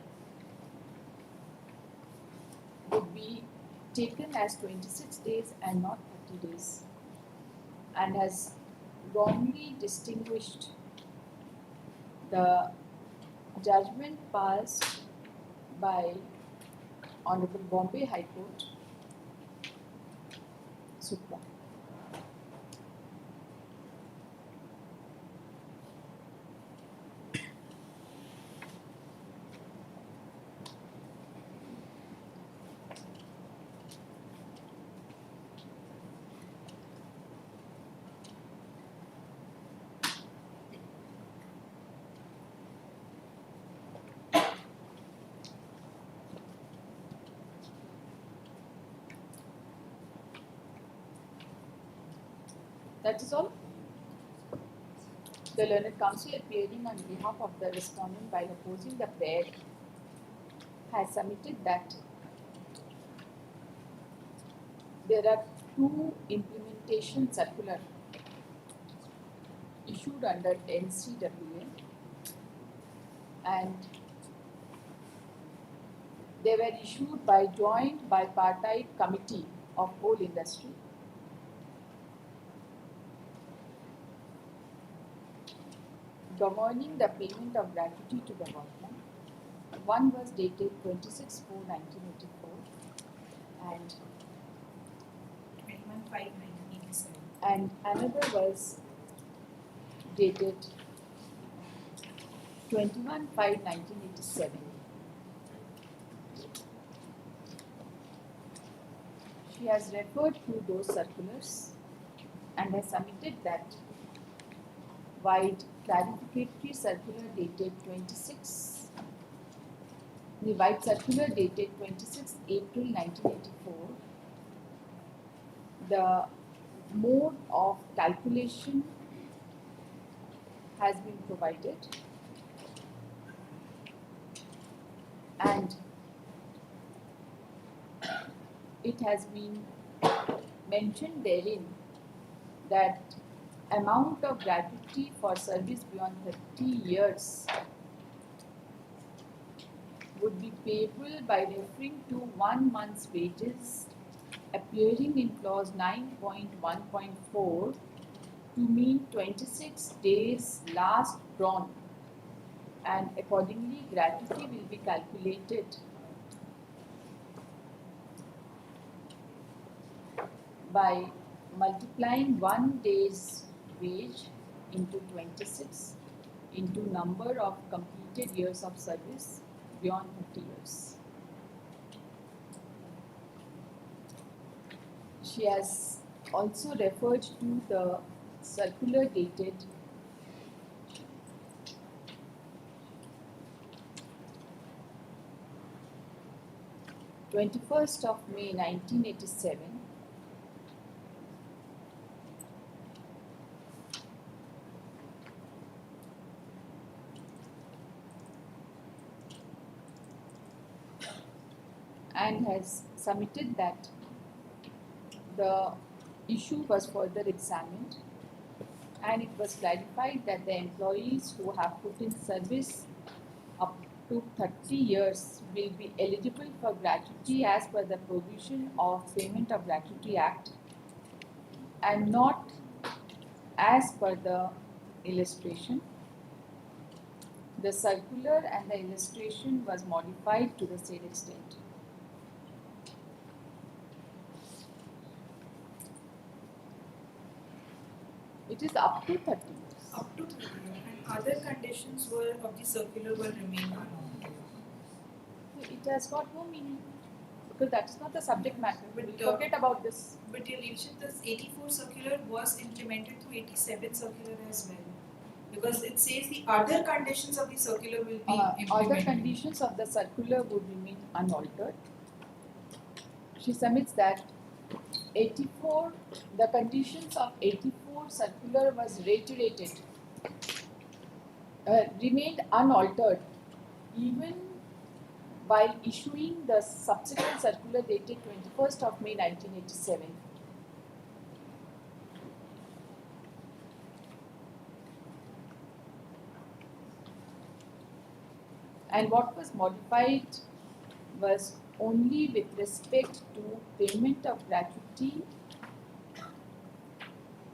would be taken as 26 days and not 30 days, and has wrongly distinguished the judgment passed by Honorable Bombay High Court Supra. That is all. The learned counsel appearing on behalf of the respondent while opposing the prayer has submitted that there are two implementation circular issued under NCWA, and they were issued by joint bipartite committee of coal industry governing the payment of gratuity to the workmen. One was dated 26/4/1984 and 21/5/1987. and another was dated 21/5/1987. She has referred to those circulars and has submitted that while clarificatory circular dated 26 the white circular dated 26 April 1984, the mode of calculation has been provided and it has been mentioned therein that amount of gratuity for service beyond 30 years would be payable by referring to 1 month's wages appearing in clause 9.1.4 to mean 26 days last drawn, and accordingly gratuity will be calculated by multiplying 1 day's wage into 26 into number of completed years of service beyond 30 years. She has also referred to the circular dated 21st of May 1987 and has submitted that the issue was further examined and it was clarified that the employees who have put in service up to 30 years will be eligible for gratuity as per the provision of Payment of Gratuity Act and not as per the illustration. The circular and the illustration was modified to the said extent. It is up to 30 years. Up to 30 years. And other conditions were of the circular will remain unknown. It has got no meaning because that's not the subject matter. But, We'll forget about this. But your leadership, this 84 circular was implemented through 87 circular as well. Because it says the other conditions of the circular will be implemented. Other conditions of the circular would remain unaltered. She submits that 84, the conditions of 84 circular was reiterated, remained unaltered even while issuing the subsequent circular dated 21st of May 1987. And what was modified was only with respect to payment of gratuity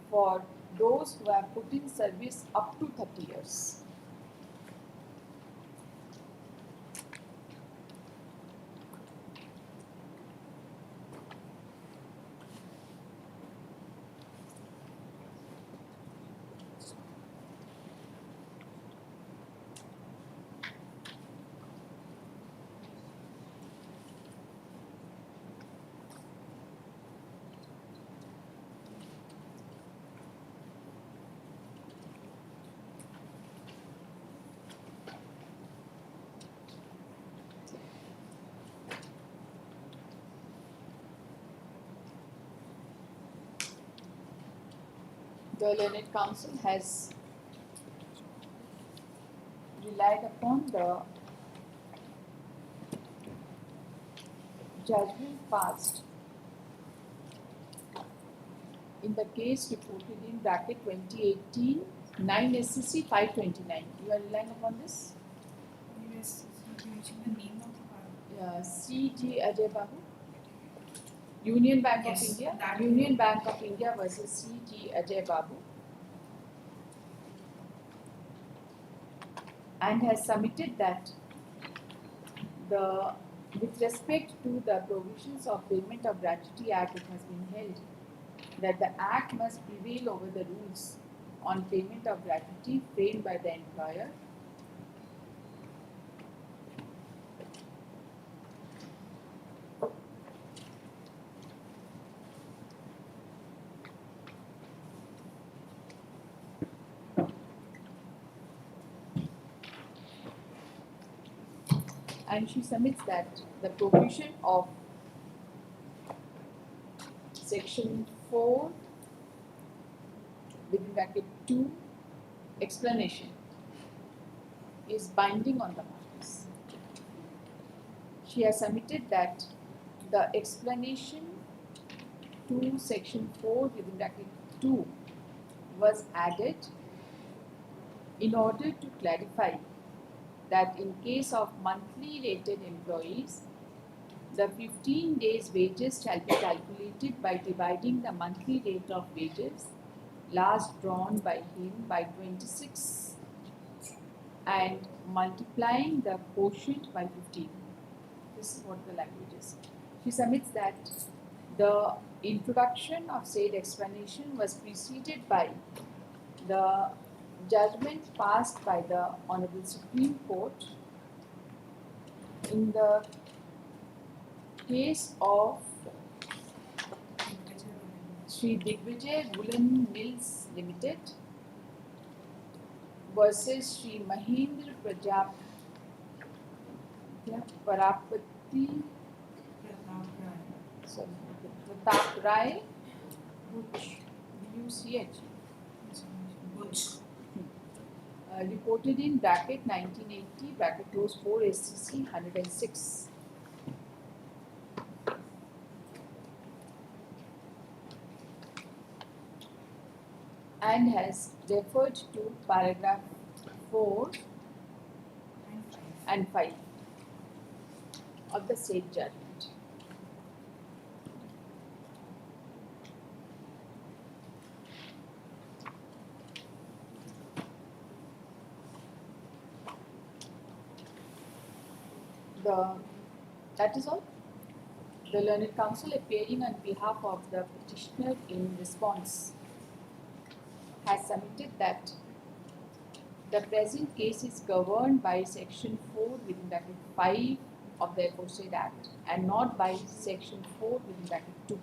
for those who have put in service up to 30 years. The Learned Council has relied upon the judgment passed in the case reported in bracket 2018 9 SCC 529. You are relying upon this? Yes, you mentioned the name of the party. C.G. Ajay Babu. Union Bank Yes, of India. that- Union Bank of India versus C.G. Ajay Babu. And has submitted that with respect to the provisions of Payment of Gratuity Act, it has been held that the Act must prevail over the rules on payment of gratuity framed by the employer. And she submits that the provision of section 4 within bracket 2 explanation is binding on the parties. She has submitted that the explanation to section 4 within bracket 2 was added in order to clarify that in case of monthly rated employees, the 15 days wages shall be calculated by dividing the monthly rate of wages last drawn by him by 26 and multiplying the quotient by 15. This is what the language is. She submits that the introduction of said explanation was preceded by the judgment passed by the Honorable Supreme Court in the case of Sri Digvijay Woolen Mills Limited versus Sri Mahendra Parapati Pratap Rai Buch reported in bracket 1980 bracket close 4 SCC 106. And has referred to paragraph 4 and 5 of the said judgment. That is all. The Learned Council, appearing on behalf of the petitioner in response, has submitted that the present case is governed by section 4 within bracket 5 of the aforesaid act and not by section 4 within bracket 2.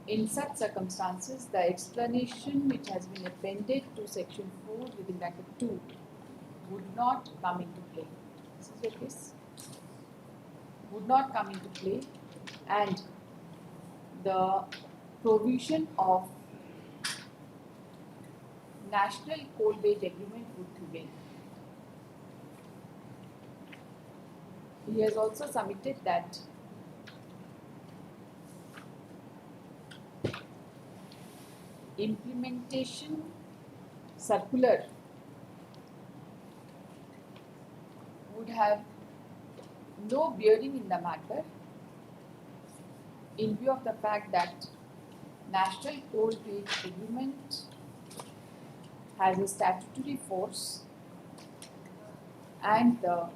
In such circumstances, the explanation which has been appended to section 4 within bracket 2 would not come into play. This is your case. Would not come into play, and the provision of National Coal Wage Agreement would prevail. he has also submitted that implementation circular would have no bearing in the matter in view of the fact that National Coal Wage Agreement has a statutory force and the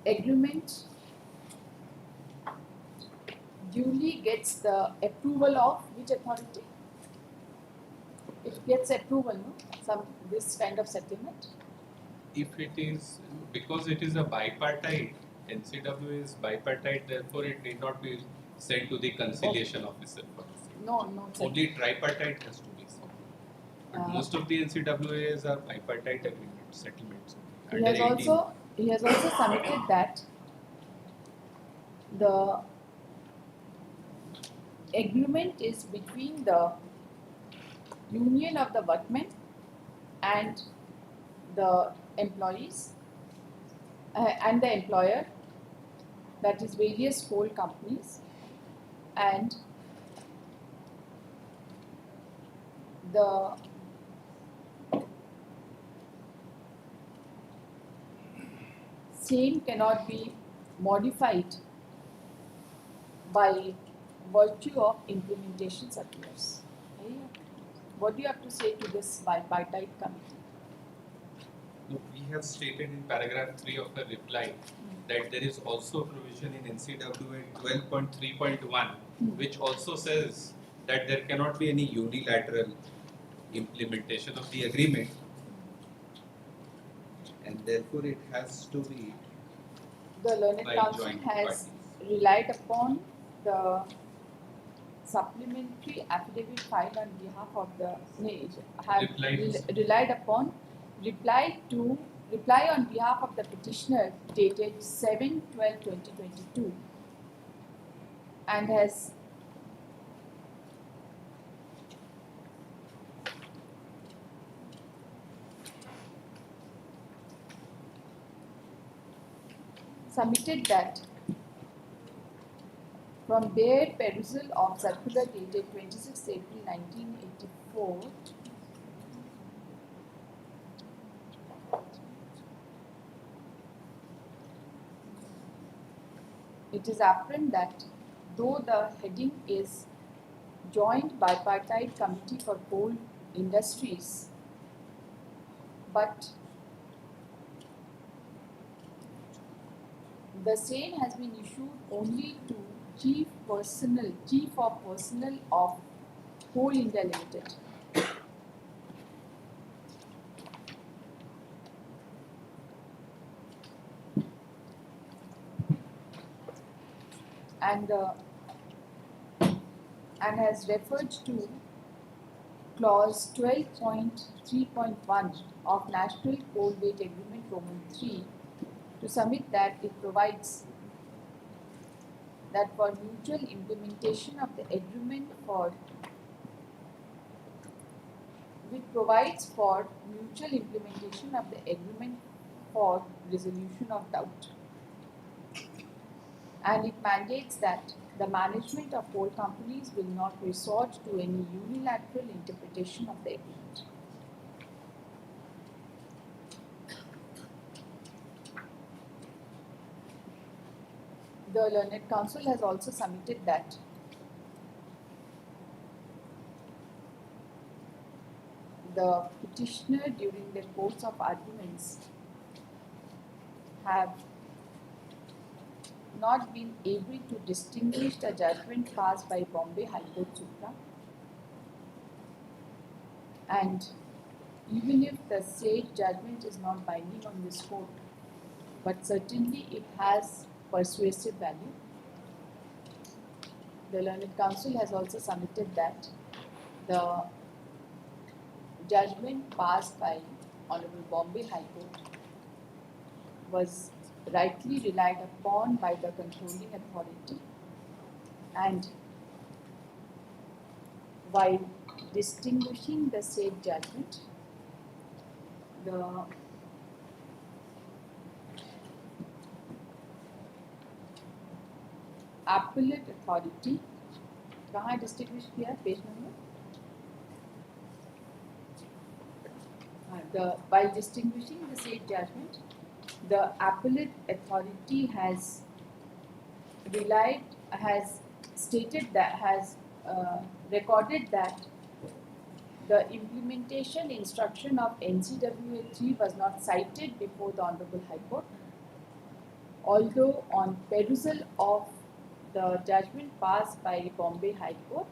agreement duly gets the approval of which authority? It gets approval, no? This kind of settlement. If it is, because it is a bipartite, NCWA is bipartite, therefore it need not be sent to the conciliation officer for the same. No, Only tripartite has to be sent. But most of the NCWAs are bipartite agreements, settlements. He Under has 18. also submitted that the agreement is between the union of the workmen and the employees and the employer, that is various coal companies, and the same cannot be modified by virtue of implementation circulars. Okay? What do you have to say to this bipartite committee? No, we have stated in paragraph 3 of the reply that there is also a provision in NCWA 12.3.1 which also says that there cannot be any unilateral implementation of the agreement, And therefore it has to be The Learned by Council joint has parties. relied upon the supplementary affidavit filed on behalf of the relied upon reply on behalf of the petitioner dated 7/12/2022 and has submitted that from bare perusal of circular dated 26 April 1984, it is apparent that though the heading is Joint Bipartite Committee for Coal Industries, but the same has been issued only to Chief of Personnel of Coal India Limited. And has referred to clause 12.3.1 of National Coal Wage Agreement Roman 3 to submit that it provides that for mutual implementation of the agreement which provides for mutual implementation of the agreement for resolution of doubt. And it mandates that the management of coal companies will not resort to any unilateral interpretation of the agreement. The Learned Council has also submitted that the petitioner during the course of arguments have not been able to distinguish the judgment passed by Bombay High Court Supra, and even if the said judgment is not binding on this court, but certainly it has persuasive value. The Learned Council has also submitted that the judgment passed by Honorable Bombay High Court was rightly relied upon by the controlling authority, and while distinguishing the said judgment, the appellate authority, कहाँ है distinguish किया है page number? By distinguishing the said judgment, the appellate authority has recorded that the implementation instruction of NCWA 3 was not cited before the Honorable High Court, although on perusal of the judgment passed by Bombay High Court,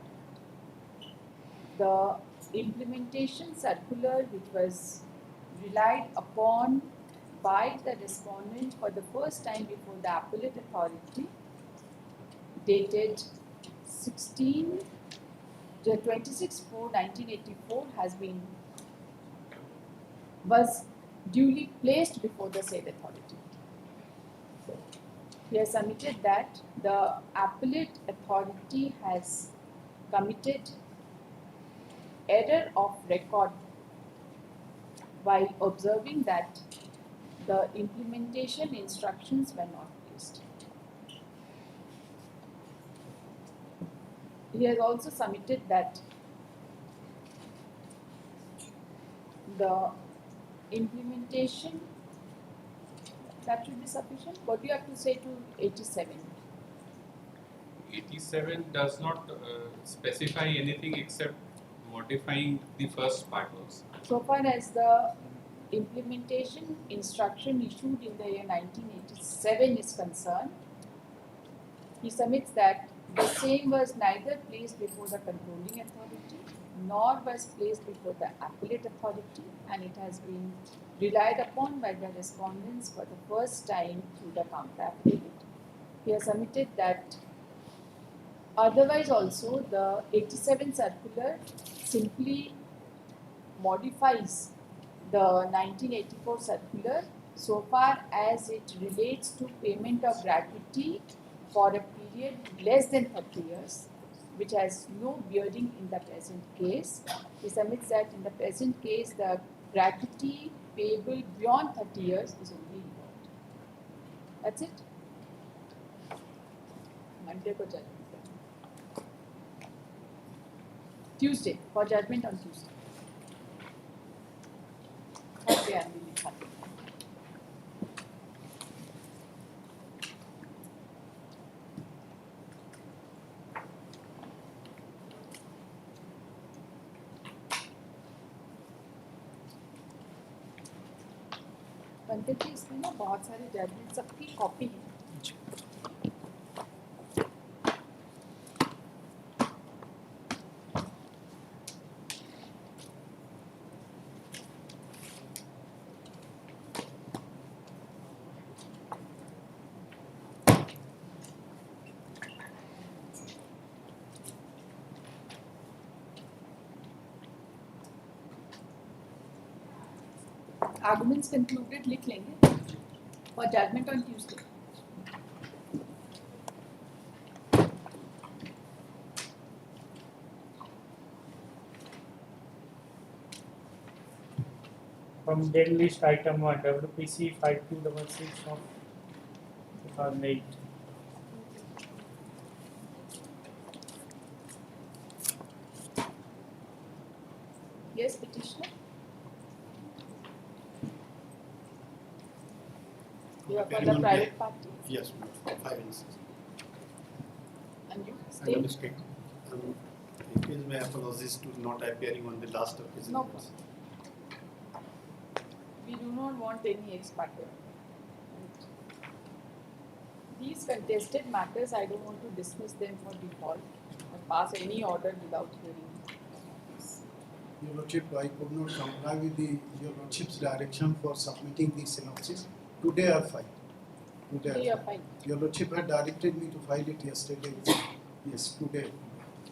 the implementation circular which was relied upon by the respondent for the first time before the appellate authority, dated 26/4/1984, was duly placed before the said authority. He has submitted that the appellate authority has committed error of record while observing that the implementation instructions were not placed. He has also submitted that the implementation, that should be sufficient. What do you have to say to 87? 87 does not specify anything except modifying the first part also. So far as the implementation instruction issued in the year 1987 is concerned, he submits that the same was neither placed before the controlling authority nor was placed before the appellate authority, and it has been relied upon by the respondents for the first time through the counter affidavit. He has submitted that otherwise also the 87 circular simply modifies the 1984 circular so far as it relates to payment of gratuity for a period less than 30 years, which has no bearing in the present case. He submits that in the present case, the gratuity payable beyond 30 years is only involved. That's it. Monday for judgment. Tuesday for judgment on Tuesday. Okay, I'm really happy. पंडित जी इसमें ना बहुत सारे judgement सबकी copy है. Arguments concluded लिख लेंगे for judgment on Tuesday. From dead list item 1, WPC 5266 of 2008. Yes, petitioner. You are for the private party Yes, 5 and 6. and you I stay. will state. It is my apologies to not appearing on the last of his No reports. We do not want any ex parte. These contested matters, I don't want to dismiss them for default or pass any order without hearing. Your Lordship, I could not comply with your Lordship's direction for submitting the synopsis. Today I filed. Today you are fine. Your Lordship had directed me to file it yesterday. Yes, today.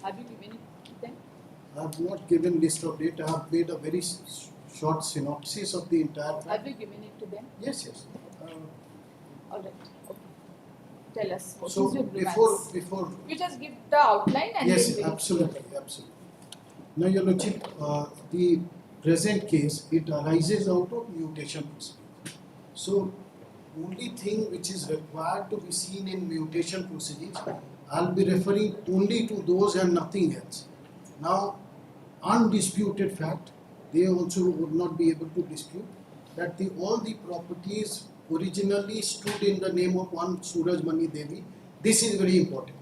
Have you given it to them? I have not given list of date. I have made a very short synopsis of the entire Have fact. you given it to them? Yes, yes. All right. Okay. Tell us what So is your grievance? before You just give the outline and yes, then we'll absolutely, absolutely. Now, Your Lordship, the present case, it arises out of mutation proceedings. So, only thing which is required to be seen in mutation proceedings, I'll be referring only to those and nothing else. Now, undisputed fact, they also would not be able to dispute that all the properties originally stood in the name of one Suraj Mani Devi. This is very important.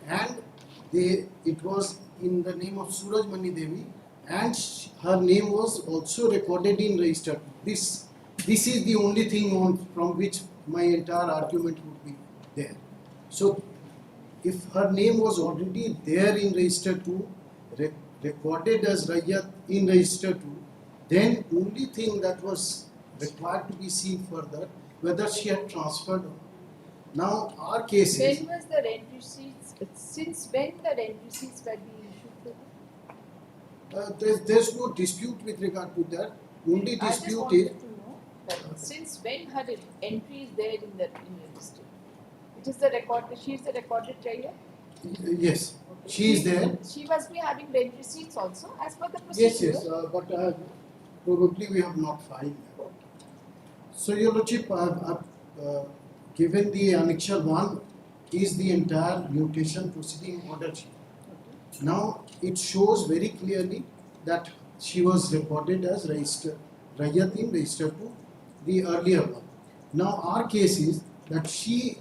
And it was in the name of Suraj Mani Devi, and her name was also recorded in register. This is the only thing from which my entire argument would be there. So, if her name was already there in register 2, recorded as Rayat in register 2, then only thing that was required to be seen further, whether she had transferred or not. Now, our case is. When was the rent receipts? Since when the rent receipts were being issued to her? There's no dispute with regard to that. Only I just dispute wanted is. to know that since when her entry is there in the register. It is the record. She is the recorded trader. Yes, she is there. She must be having rent receipts also, as per the procedure. Yes, but probably we have not filed that. So, Your Lordship, I've given the annexure 1 is the entire mutation proceeding order sheet. Now, it shows very clearly that she was recorded as register, Rayat in register 2, the earlier one. Now, our case is that she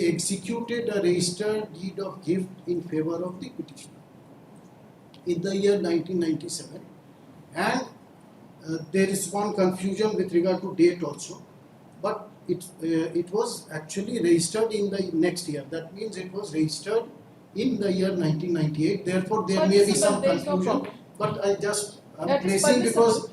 executed a registered deed of gift in favor of the petitioner in the year 1997, and there is one confusion with regard to date also, but it was actually registered in the next year. That means it was registered in the year 1998. Therefore, there may be some confusion. But I'm placing because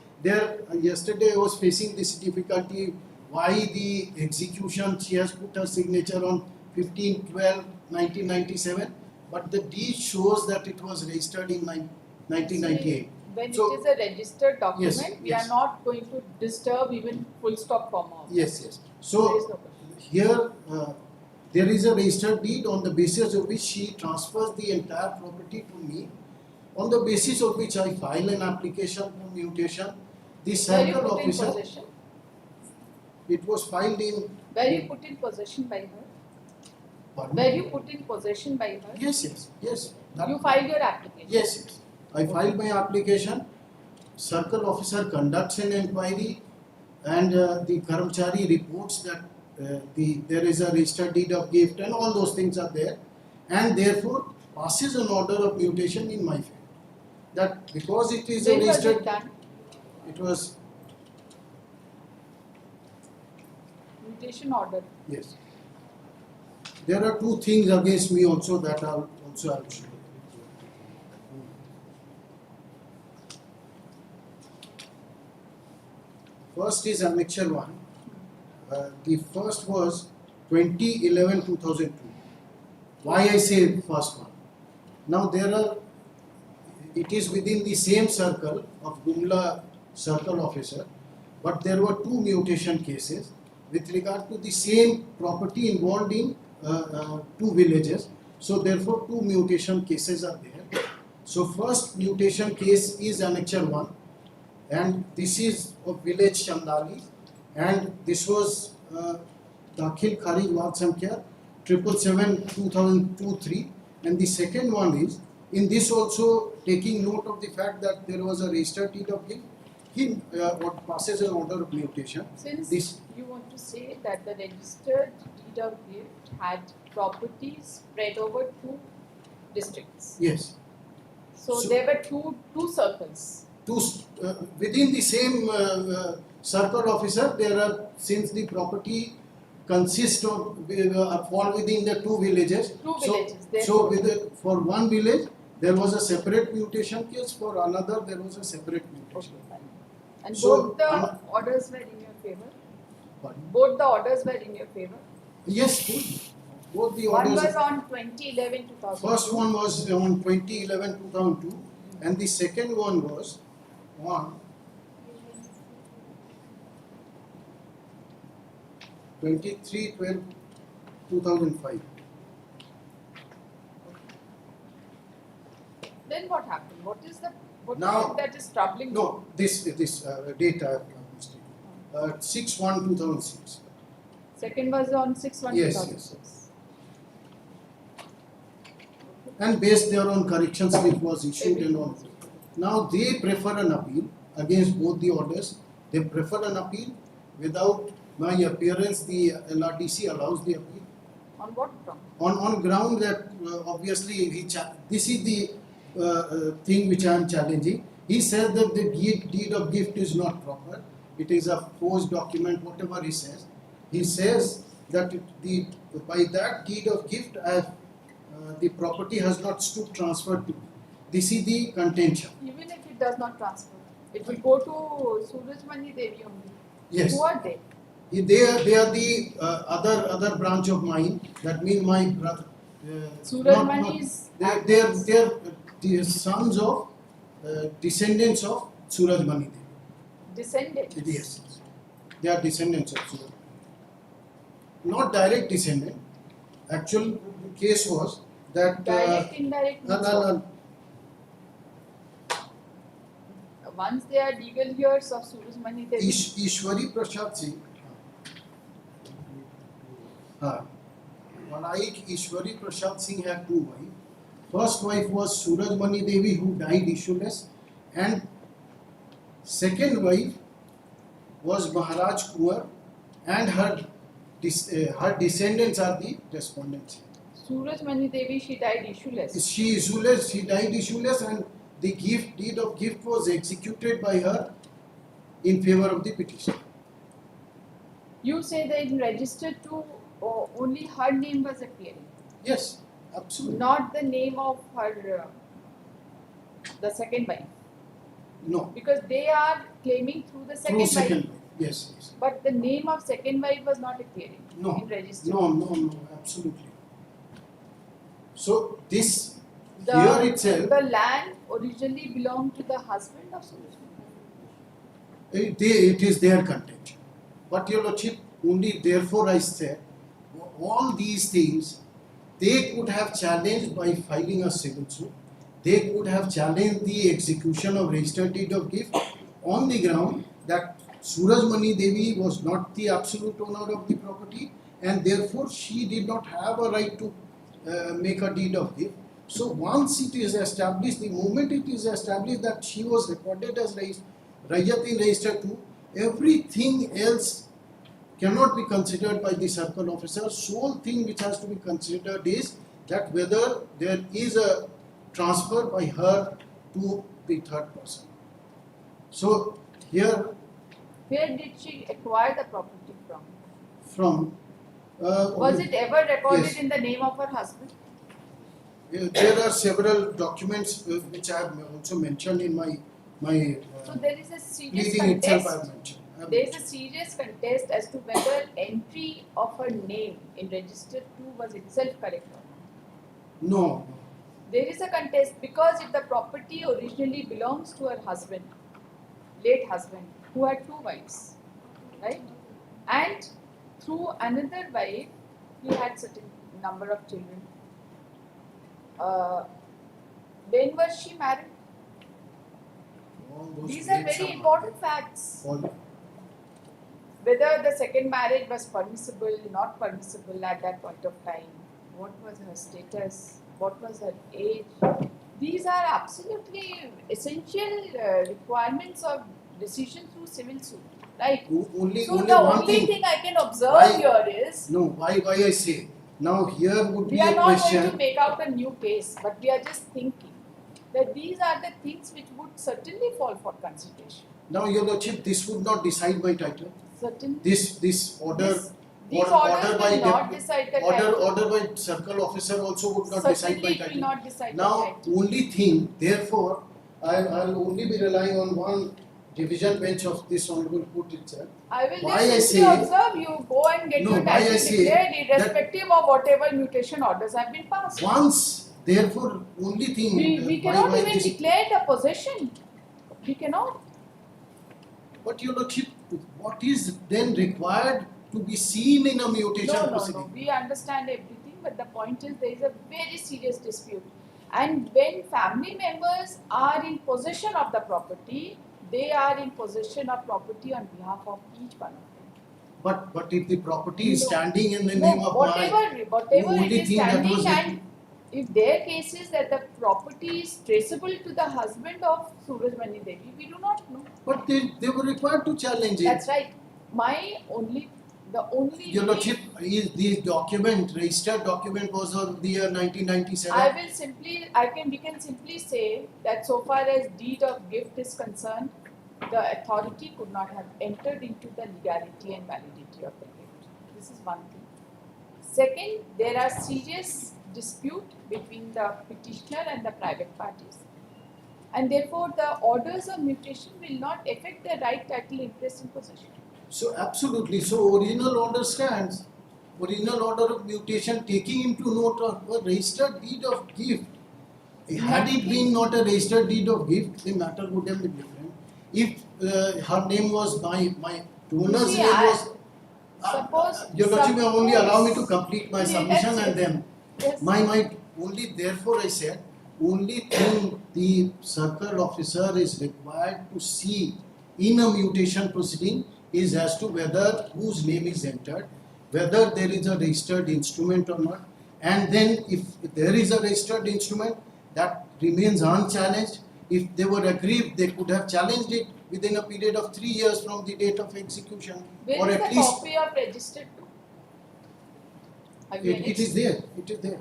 yesterday I was facing this difficulty. Why the execution? She has put her signature on 15/12/1997, but the deed shows that it was registered in 1998. When So, it is a registered document, yes, we yes. are not going to disturb even full stop comma. Yes. There is So no question. here there is a registered deed on the basis of which she transfers the entire property to me, on the basis of which I file an application for mutation. The Were you circle put in officer, possession? it was filed in. Were you put in possession by her? Pardon? Were you put in possession by her? Yes. That- You filed your application. Yes. I filed my application. Circle officer conducts an inquiry, and the Karamchari reports that there is a registered deed of gift, and all those things are there, and therefore passes an order of mutation in my favor. That because it is a When was registered, it done? it was Mutation order. yes. There are two things against me also that I'll show. First is annexure 1. The first was 2011-2002. Why I say first one? Now it is within the same circle of Gumla circle officer, but there were two mutation cases with regard to the same property involved in two villages. So therefore, two mutation cases are there. So first mutation case is annexure 1, and this is of village Chandali, and this was Dakhil Kharij Ward Sankhya 777/2023, and the second one is in this also taking note of the fact that there was a registered deed of gift. He passes an order of mutation. Since you want to say that the registered deed of gift had properties spread over two districts. Yes. So So- there were two circles. Within the same circle officer, there are, since the property consists of fall within the two villages. Two so- villages, So for one village there was a separate mutation case, for another there was a separate mutation. Okay, fine. And So, both the orders were in your favor? Pardon? Both the orders were in your favor? Yes, both the One orders. was on 2011-2012. First one was on 2011-2002, and the second one was on 23/12/2005. then what happened? What is it Now- that is troubling you? No, this date I have mistaken. 6/1/2006. Second was on 6/1/2006. And based thereon correction slip was issued and all. Now they prefer an appeal against both the orders. They prefer an appeal without my appearance. The LRDC allows the appeal On what ground? on ground that obviously this is the thing which I am challenging. He says that the deed of gift is not proper. It is a forged document, whatever he says. He says that by that deed of gift, the property has not stood transferred to me. This is the contention. Even if it does not transfer, it will go to Surajmani Devi only. Yes. Who are they? They are the other branch of mine. That means my brother. Surajmani is. They are the sons of descendants of Surajmani Devi. Descendants. Yes, they are descendants of Surajmani. Not direct descendant. Actual case was that. Direct, indirect. means what? Once they are legal heirs of Surajmani Devi. Ishwari Prasad Singh. Like Ishwari Prasad Singh had two wives. First wife was Surajmani Devi, who died issueless, and second wife was Maharaj Kuwar, and her descendants are the respondents. Surajmani Devi, she died issueless. She died issueless, and the deed of gift was executed by her in favor of the petitioner. You say that in registered to only her name was appearing, Yes, absolutely. not the name of her the second wife, No, because they are claiming through the second through wife. second wife. Yes. But the name of second wife was not appearing No, in registered. no, absolutely. So this The, here itself, the land originally belonged to the husband of Surajmani. it is their contention. But your lordship, only therefore I said, all these things they could have challenged by filing a civil suit. They could have challenged the execution of registered deed of gift on the ground that Surajmani Devi was not the absolute owner of the property, and therefore she did not have a right to make a deed of gift. So once it is established, the moment it is established that she was recorded as Rayat in Register 2, everything else cannot be considered by the circle officer. Sole thing which has to be considered is that whether there is a transfer by her to the third person. So here Where did she acquire the property from? from Was it ever recorded Yes. in the name of her husband? there are several documents which I have also mentioned in my So there is a serious pleading itself I have contest. mentioned. There is a serious contest as to whether entry of her name in register 2 was itself correct or not. No, There is a contest because if the property originally belongs to her husband, late husband, who had two wives, right? And through another wife, he had certain number of children. When was she married? all those These are dates very are important facts. all- Whether the second marriage was permissible, not permissible at that point of time, what was her status, what was her age. These are absolutely essential requirements of decision through civil suit, right? Only So only the one only thing. thing I can observe Why- here is No, why I say now here would be we are a not going question. to make out a new case, but we are just thinking that these are the things which would certainly fall for consideration. Now, Your Lordship, this would not decide my title. Certainly. This order, These order orders by will not deputy- decide the title. order by circle officer also would not decide Certainly my it will title. not decide the Now, title. only thing, therefore, I'll only be relying on one division bench of this honorable court itself. I will Why I just say- observe you go and get No, your why I title say declared that- irrespective of whatever mutation orders have been passed. Once, therefore, only thing. We why cannot even this- declare the possession. We cannot. But Your Lordship, what is then required to be seen in a mutation No. proceeding? We understand everything, but the point is there is a very serious dispute. And when family members are in possession of the property, they are in possession of property on behalf of each one of them. But if the property is No. standing in the No, name of whatever it only is thing that standing, was and if their case is that the property is traceable to the husband of Surajmani Devi, we do not know. but they were required to challenge it. That's right. The only Your Lordship, is the document, registered document was of the year 1997. we can simply say that so far as deed of gift is concerned, the authority could not have entered into the legality and validity of the gift. This is one thing. Second, there are serious dispute between the petitioner and the private parties, and therefore the orders of mutation will not affect the right, title, interest and possession. So absolutely, so original order stands. Original order of mutation taking into note of a registered deed of gift. Had it been not a registered deed of gift, the matter would have been different. If her name was my owner's See, name was. suppose. Your Lordship may only suppose- allow me to complete my Yes, submission and yes. then. Yes. My only therefore I said only thing the circle officer is required to see in a mutation proceeding is as to whether whose name is entered, whether there is a registered instrument or not, and then if there is a registered instrument that remains unchallenged. If they were aggrieved, they could have challenged it within a period of 3 years from the date of execution, Where or is at the least copy of registered to? Have you it any- is there. It is there.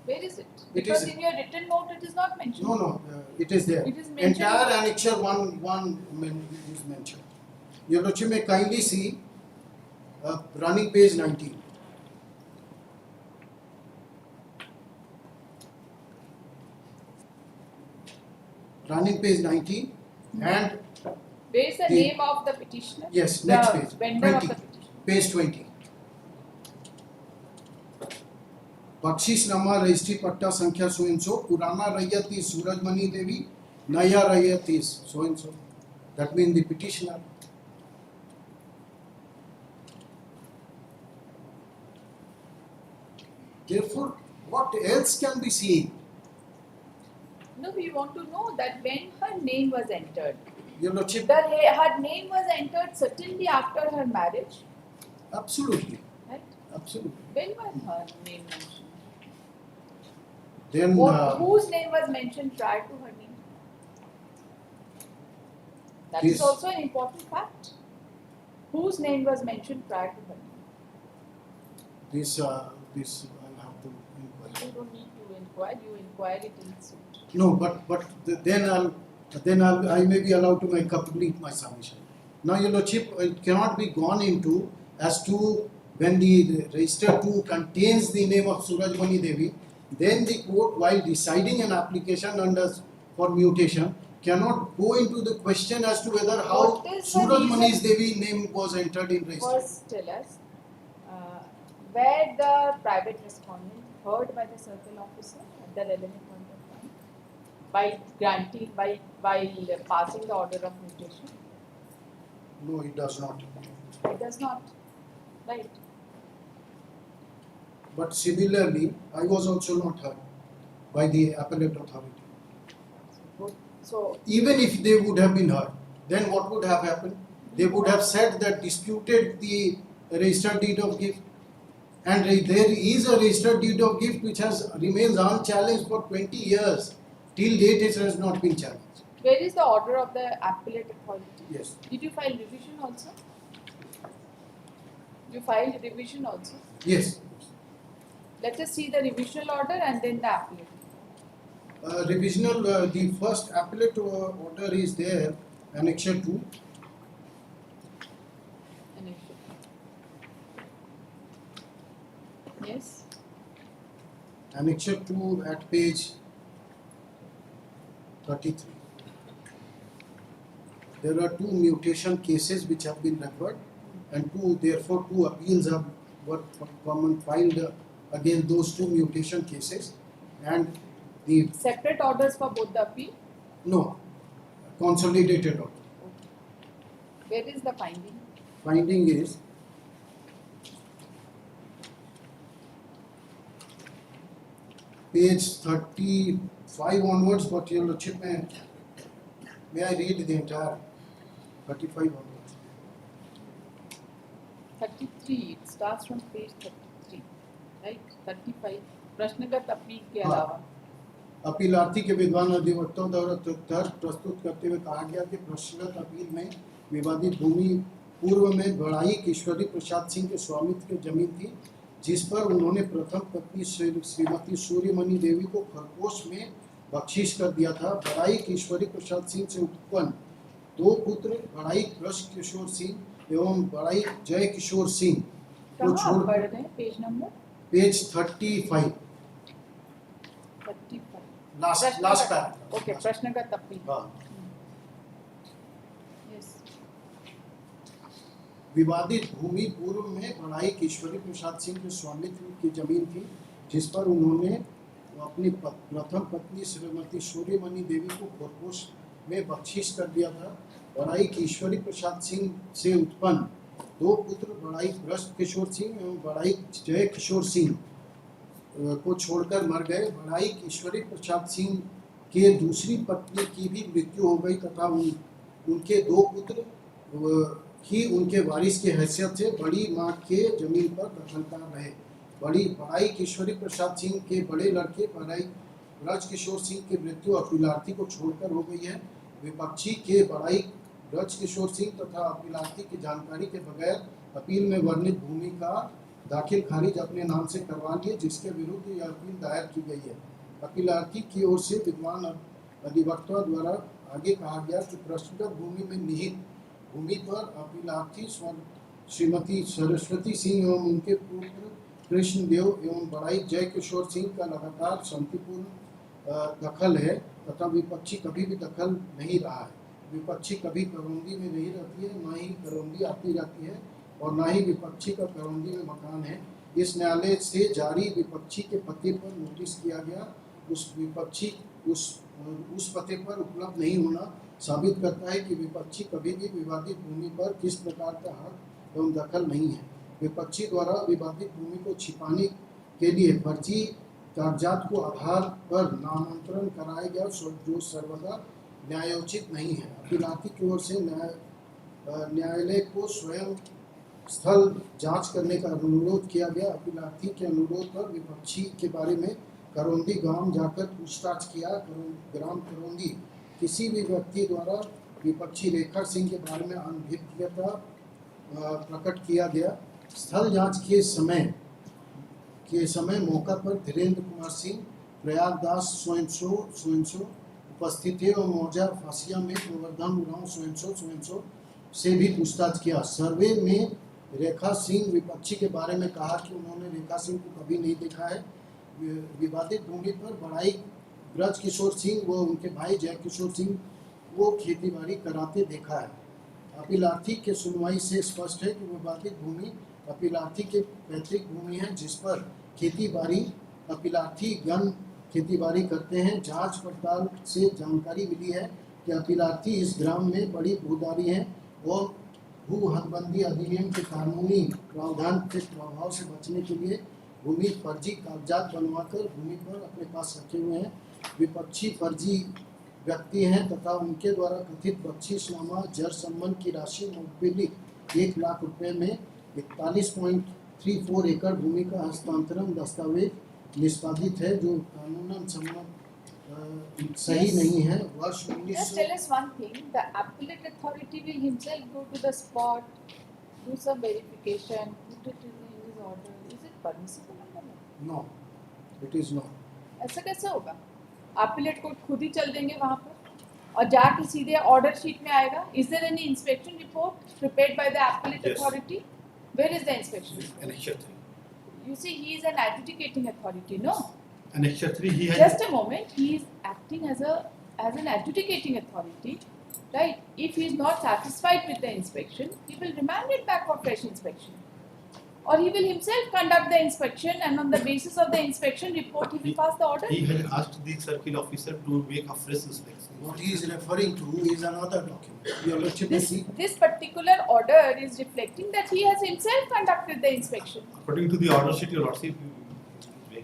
Where is it? It Because is- in your written note it is not mentioned. No, it is there. It is mentioned. Entire annexure one is mentioned. Your Lordship may kindly see running page 19. Running page 19 and Where is the The- name of the petitioner? yes, The next page, vendor 20. of the petitioner. page 20. बख्शीशनामा registry पट्टा संख्या so and so पुराना रैयत is सूरजमणि देवी, नया रैयत is so and so. That means the petitioner. Therefore, what else can be seen? No, we want to know that when her name was entered. Your Lordship, Her name was entered certainly after her marriage, absolutely, right? absolutely. When was her name mentioned? Then Whose name was mentioned prior to her name? That is This- also an important fact. Whose name was mentioned prior to her name? this I'll have to inquire. You don't need to inquire, you inquire it in suit. No, but then I may be allowed to complete my submission. Now, Your Lordship, it cannot be gone into as to when the register 2 contains the name of Surajmani Devi, then the court, while deciding an application for mutation, cannot go into the question as to whether how What is the Surajmani's reason? Devi name was entered in register. First, tell us where the private respondent heard by the circle officer at the relevant point of time by granting, while passing the order of mutation. No, it does not. It does not, right? But similarly, I was also not heard by the appellate authority. So, Even if they would have been heard, then what would have happened? They would have said that disputed the registered deed of gift, and there is a registered deed of gift which remains unchallenged for 20 years. Till date, it has not been challenged. where is the order of the appellate authority? Yes. Did you file revision also? You filed revision also? Yes. Let us see the revisional order and then the appellate. Revisional, the first appellate order is there, annexure 2. Yes. Annexure 2 at page 33. There are 2 mutation cases which have been referred, and therefore 2 appeals were filed against those 2 mutation cases, and the Separate orders for both the appeal. no consolidated order. Where is the finding? Finding is page 35 onwards, but your lordship may I read the entire 35 onwards? 33, it starts from page 33, right? 35, प्रश्नगत appeal के हाँ। अलावा अपीलार्थी के विद्वान अधिवक्ताओं द्वारा तर्क प्रस्तुत करते हुए कहा गया कि प्रश्नगत अपील में विवादित भूमि पूर्व में बड़ाई किशोरी प्रसाद सिंह के स्वामित्व की जमीन थी, जिस पर उन्होंने प्रथम पत्नी श्रीमती सूर्यमणि देवी को खरगोश में बख्शीश कर दिया था। बड़ाई किशोरी प्रसाद सिंह से उत्पन्न दो पुत्र बड़ाई कृष किशोर सिंह एवं बड़ाई जय किशोर सिंह को कहाँ आप छोड़ पढ़ रहे हैं page number page 35 last paragraph. Okay, प्रश्नगत अपील। हाँ। यस, विवादित भूमि पूर्व में बड़ाई किशोरी प्रसाद सिंह के स्वामित्व की जमीन थी, जिस पर उन्होंने अपनी प्रथम पत्नी श्रीमती सूर्यमणि देवी को खरगोश में बख्शीश कर दिया था। बड़ाई किशोरी प्रसाद सिंह से उत्पन्न दो पुत्र बड़ाई कृष्ण किशोर सिंह एवं बड़ाई जय किशोर सिंह को छोड़कर मर गए। बड़ाई किशोरी प्रसाद सिंह के दूसरी पत्नी की भी मृत्यु हो गई तथा उनके दो पुत्र ही उनके वारिस की हैसियत से बड़ी मां के जमीन पर दखलदार रहे। बड़ाई किशोरी प्रसाद सिंह के बड़े लड़के बड़ाई ब्रज किशोर सिंह की मृत्यु अपीलार्थी को छोड़कर हो गई है। विपक्षी के बड़ाई ब्रज किशोर सिंह तथा अपीलार्थी की जानकारी के बगैर अपील में वर्णित भूमि का दाखिल खारिज अपने नाम से करवा लिए, जिसके विरुद्ध यह अपील दायर की गई है। अपीलार्थी की ओर से विद्वान अधिवक्ता द्वारा आगे कहा गया कि प्रश्नगत भूमि में निहित भूमि पर अपीलार्थी श्रीमती सरस्वती सिंह एवं उनके पुत्र कृष्ण देव एवं बड़ाई जय किशोर सिंह का लगातार शांतिपूर्ण दखल है तथा विपक्षी कभी भी दखल नहीं रहा है। विपक्षी कभी करौंदी में नहीं रहती है, ना ही करौंदी आती रहती है और ना ही विपक्षी का करौंदी में मकान है। इस न्यायालय से जारी विपक्षी के पते पर नोटिस किया गया उस विपक्षी उस पते पर उपलब्ध नहीं होना साबित करता है कि विपक्षी कभी भी विवादित भूमि पर किस प्रकार का हक एवं दखल नहीं है। विपक्षी द्वारा विवादित भूमि को छिपाने के लिए फर्जी कागजात को आधार पर नामांतरण कराया गया जो सर्वदा न्यायोचित नहीं है। अपीलार्थी की ओर से न्यायालय को स्वयं स्थल जांच करने का अनुरोध किया गया। अपीलार्थी के अनुरोध पर विपक्षी के बारे में करौंदी गांव जाकर पूछताछ किया। ग्राम करौंदी किसी भी व्यक्ति द्वारा विपक्षी रेखा सिंह के बारे में अनभिज्ञता प्रकट किया गया। स्थल जांच के समय मौका पर धीरेन्द्र कुमार सिंह, प्रयागदास स्वयं उपस्थित थे और मौजा फासिया में गोवर्धन उरांव स्वयं से भी पूछताछ किया। सर्वे में रेखा सिंह विपक्षी के बारे में कहा कि उन्होंने रेखा सिंह को कभी नहीं देखा है। विवादित भूमि पर बड़ाई ब्रज किशोर सिंह व उनके भाई जय किशोर सिंह को खेतीबाड़ी कराते देखा है। अपीलार्थी के सुनवाई से स्पष्ट है कि विवादित भूमि अपीलार्थी के पैतृक भूमि है, जिस पर खेतीबाड़ी अपीलार्थी गण खेतीबाड़ी करते हैं। जांच पड़ताल से जानकारी मिली है कि अपीलार्थी इस ग्राम में बड़ी भूदारी हैं और भू हदबंदी अधिनियम के कानूनी प्रावधान के प्रभाव से बचने के लिए भूमि फर्जी कागजात बनवाकर भूमि पर अपने पास रखे हुए हैं। विपक्षी फर्जी व्यक्ति हैं तथा उनके द्वारा कथित बख्शीशनामा जर संबंध की राशि मुबलिक 1 लाख रुपए में 41.34 एकड़ भूमि का हस्तांतरण दस्तावेज निष्पादित है, जो कानूनन सम्मत सही नहीं है। वर्ष just tell us one thing, the appellate authority will himself go to the spot, do some verification, put it in his order. Is it permissible or not? No, it is not. ऐसा कैसे होगा? appellate court खुद ही चल देंगे वहाँ पर और जाके सीधे ऑर्डर शीट में आएगा। Is there any inspection report prepared by the appellate Yes. authority? Where is the inspection? Annexure 3. You see, he is an adjudicating authority, no? Annexure 3, he has. Just a moment, he is acting as an adjudicating authority, right? If he is not satisfied with the inspection, he will remand it back for fresh inspection. Or he will himself conduct the inspection and on the basis of the inspection report he will pass the order. He has asked the circle officer to make a fresh inspection. What he is referring to is another document. Your Lordship may see. This particular order is reflecting that he has himself conducted the inspection. According to the order sheet, your lordship,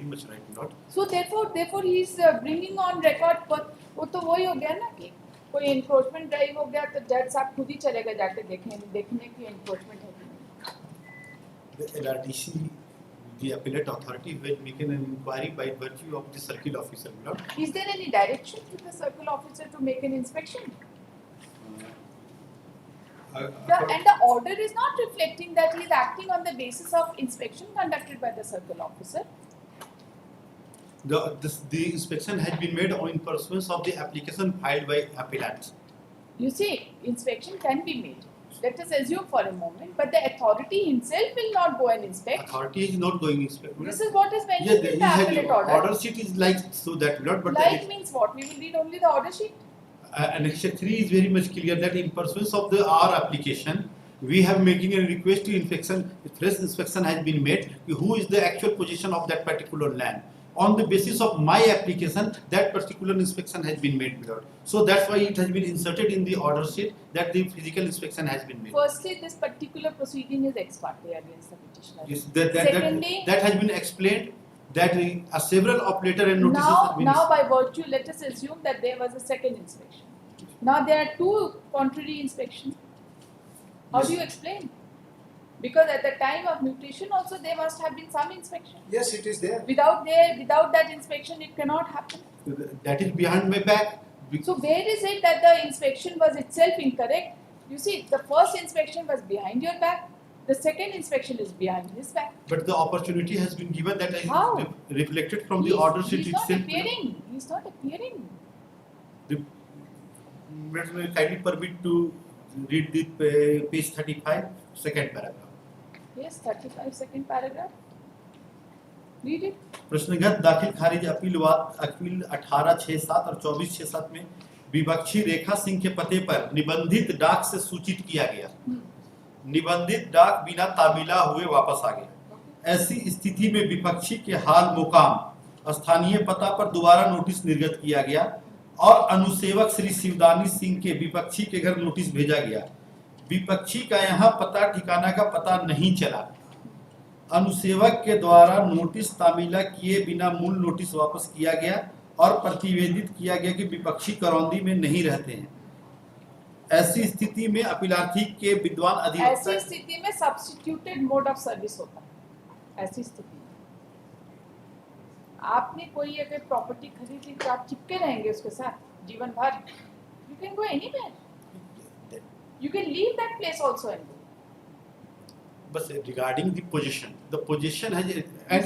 very much right, my lord. So therefore he is bringing on record पर वो तो वही हो गया ना कि कोई enforcement drive हो गया तो जज साहब खुद ही चले गए जाके देखने की enforcement है कि नहीं. The LRDC, the appellate authority, will make an inquiry by virtue of the circuit officer, my lord. Is there any direction to the circle officer to make an inspection? And the order is not reflecting that he is acting on the basis of inspection conducted by the circle officer. The inspection has been made in pursuance of the application filed by appellant. You see, inspection can be made. Let us assume for a moment, but the authority himself will not go and inspect. Authority is not going to inspect. This is what is mentioned in the appellate order. Order sheet is like so that, my lord, but Like means what? We will read only the order sheet. Annexure 3 is very much clear that in pursuance of our application, we have making a request to inspection. Fresh inspection has been made. Who is the actual position of that particular land? On the basis of my application, that particular inspection has been made, my lord. So that's why it has been inserted in the order sheet that the physical inspection has been made. Firstly, this particular proceeding is ex parte against the petitioner. Yes, Secondly, that has been explained. That several operator and notices have been now by virtue, let us assume that there was a second inspection. Now there are two contrary inspections. How do you explain? Because at the time of mutation also there must have been some inspection. Yes, it is there. Without that inspection it cannot happen. That is behind my back. So where is it that the inspection was itself incorrect? You see, the first inspection was behind your back. The second inspection is behind his back. But the opportunity has been given that is How? reflected from the order sheet He's not itself. appearing. He's not appearing. Let me kindly permit to read the page 35, second paragraph. Yes, 35 second paragraph. Read it. प्रश्नगत दाखिल खारिज appeal 18/6/7 और 24/6/7 में विपक्षी रेखा सिंह के पते पर निबंधित डाक से सूचित किया गया. निबंधित डाक बिना तामीला हुए वापस आ गया. ऐसी स्थिति में विपक्षी के हाल मुकाम स्थानीय पता पर दोबारा नोटिस निर्गत किया गया और अनुसेवक श्री शिवदानी सिंह के विपक्षी के घर नोटिस भेजा गया. विपक्षी का यहाँ पता ठिकाना का पता नहीं चला. अनुसेवक के द्वारा नोटिस तामीला किए बिना मूल नोटिस वापस किया गया और प्रतिवेदित किया गया कि विपक्षी करौंदी में नहीं रहते हैं. ऐसी स्थिति में अपीलार्थी के विद्वान अधिवक्ता ऐसी स्थिति में सब्स्टिट्यूटेड मोड ऑफ सर्विस होता है. ऐसी स्थिति में आपने कोई अगर प्रॉपर्टी खरीदी तो आप चिपके रहेंगे उसके साथ जीवन भर. You can go anywhere. You can leave that place also and go. But regarding the position has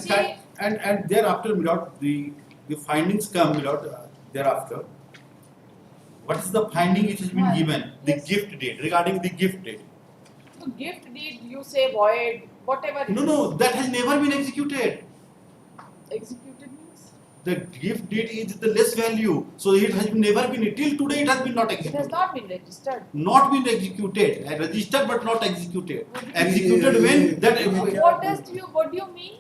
see- and thereafter, my lord, the findings come, my lord, thereafter. What is the finding which has been What? given? The Yes. gift date, regarding the gift date. So gift deed you say void, whatever. it No, is. that has never been executed. Executed means The gift deed is the less value, so it has never been till today. It has been not it has executed. not been registered. Not been executed, registered but not executed. Executed when that What do you mean?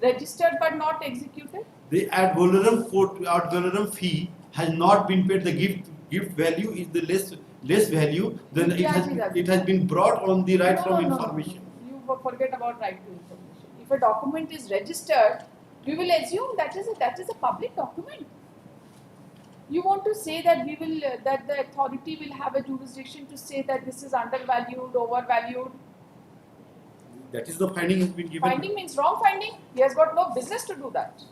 Registered but not executed? the ad valorem fee has not been paid. The gift value is the less value. Then it has been brought on the right from information. You forget about right to information. If a document is registered, we will assume that is a public document. You want to say that that the authority will have a jurisdiction to say that this is undervalued, overvalued. That is the finding has been given. Finding means wrong finding. He has got no business to do that.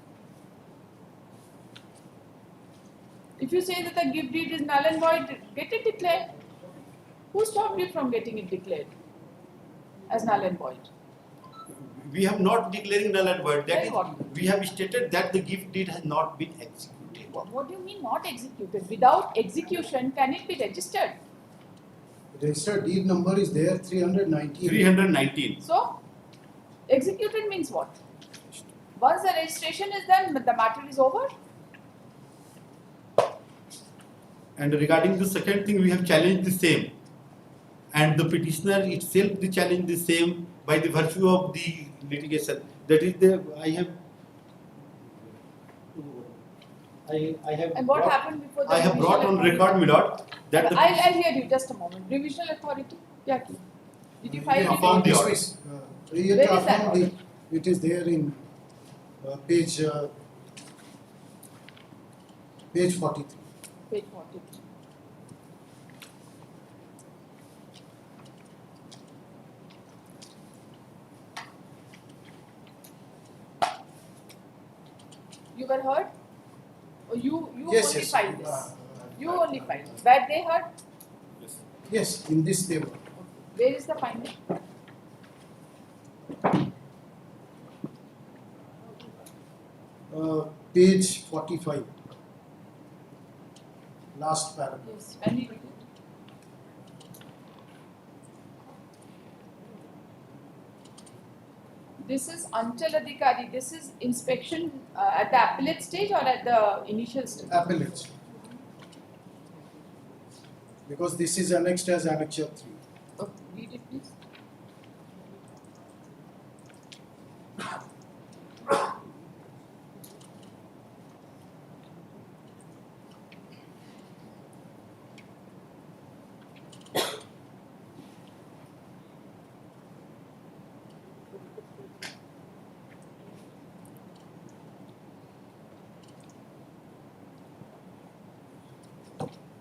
If you say that the gift deed is null and void, get it declared. Who stopped you from getting it declared as null and void? We have not declaring null and void. That Then is, what? we have stated that the gift deed has not been executed. What do you mean not executed? Without execution, can it be registered? Registered deed number is there, 319. 319. So, executed means what? Once the registration is done, the matter is over. And regarding the second thing, we have challenged the same. And the petitioner itself, they challenged the same by the virtue of the litigation. That is I have. And what happened before the I have brought on revisional record, my lord, that the I'll hear you just a moment. Revisional authority. क्या किया? Did you file Yeah, it? found the This order. is, ये Where तो is that found order? it is there in page 43. Page 43. You were heard? Or you Yes, only yes. filed this? You only filed. That they heard? Yes, in this they were. Where is the finding? Page 45. Last paragraph. Yes. Can you read it? This is Anchal Adhikari. This is inspection at the appellate stage or at the initial stage? Appellate. Because this is annexed as Annexure 3. Okay, read it please.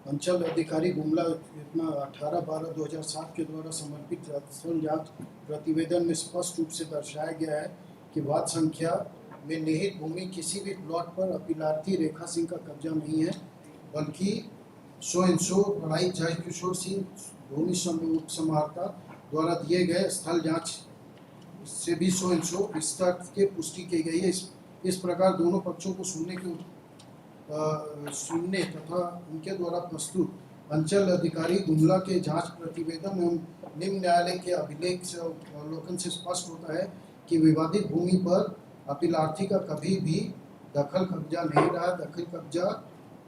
अंचल अधिकारी गुमला इतना 18/12/2007 के द्वारा समर्पित स्थल जांच प्रतिवेदन में स्पष्ट रूप से दर्शाया गया है कि वाद संख्या में निहित भूमि किसी भी प्लॉट पर अपीलार्थी रेखा सिंह का कब्जा नहीं है, बल्कि सो एंड सो बड़ाई जय किशोर सिंह भूमि समाहर्ता द्वारा दिए गए स्थल जांच से भी सो एंड सो विस्तार के पुष्टि की गई है। इस प्रकार दोनों पक्षों को सुनने तथा उनके द्वारा प्रस्तुत अंचल अधिकारी गुमला के जांच प्रतिवेदन एवं निम्न न्यायालय के अभिलेख से अवलोकन से स्पष्ट होता है कि विवादित भूमि पर अपीलार्थी का कभी भी दखल कब्जा नहीं रहा। दखल कब्जा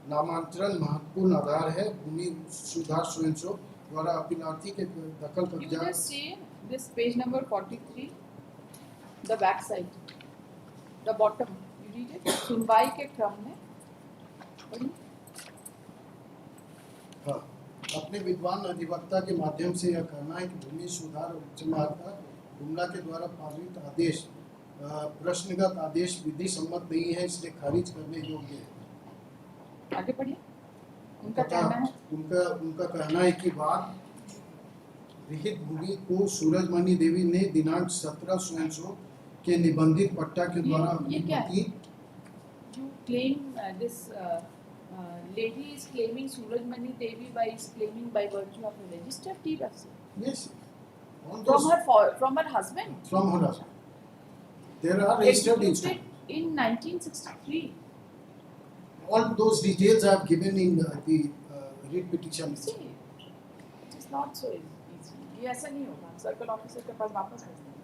नामांतरण महत्वपूर्ण आधार है। भूमि सुधार स्वयं द्वारा अपीलार्थी के दखल You कब्जा just see this page number 43, the back side, the bottom. You read it. सुनवाई के क्रम में पढ़िए। हाँ, अपने विद्वान अधिवक्ता के माध्यम से यह कहना है कि भूमि सुधार उच्चमार्ता गुमला के द्वारा पारित आदेश प्रश्नगत आदेश विधि सम्मत नहीं है, इसलिए खारिज करने योग्य है। आगे पढ़िए। उनका कहना है उनका कहना है कि वाद विहित भूमि को सूरजमणि देवी ने दिनांक 17/11 के निबंधित पट्टा के द्वारा ये क्या है? की। You claim this lady is claiming Surajmani Devi by claiming by virtue of a registered deed of sale. Yes. On From those, from her husband. from her husband. There are registered Executed instruments. in 1963. All those details I have given in the writ petition. See, it is not so easy. ये ऐसा नहीं होगा। Circle officer के पास वापस भेज देंगे।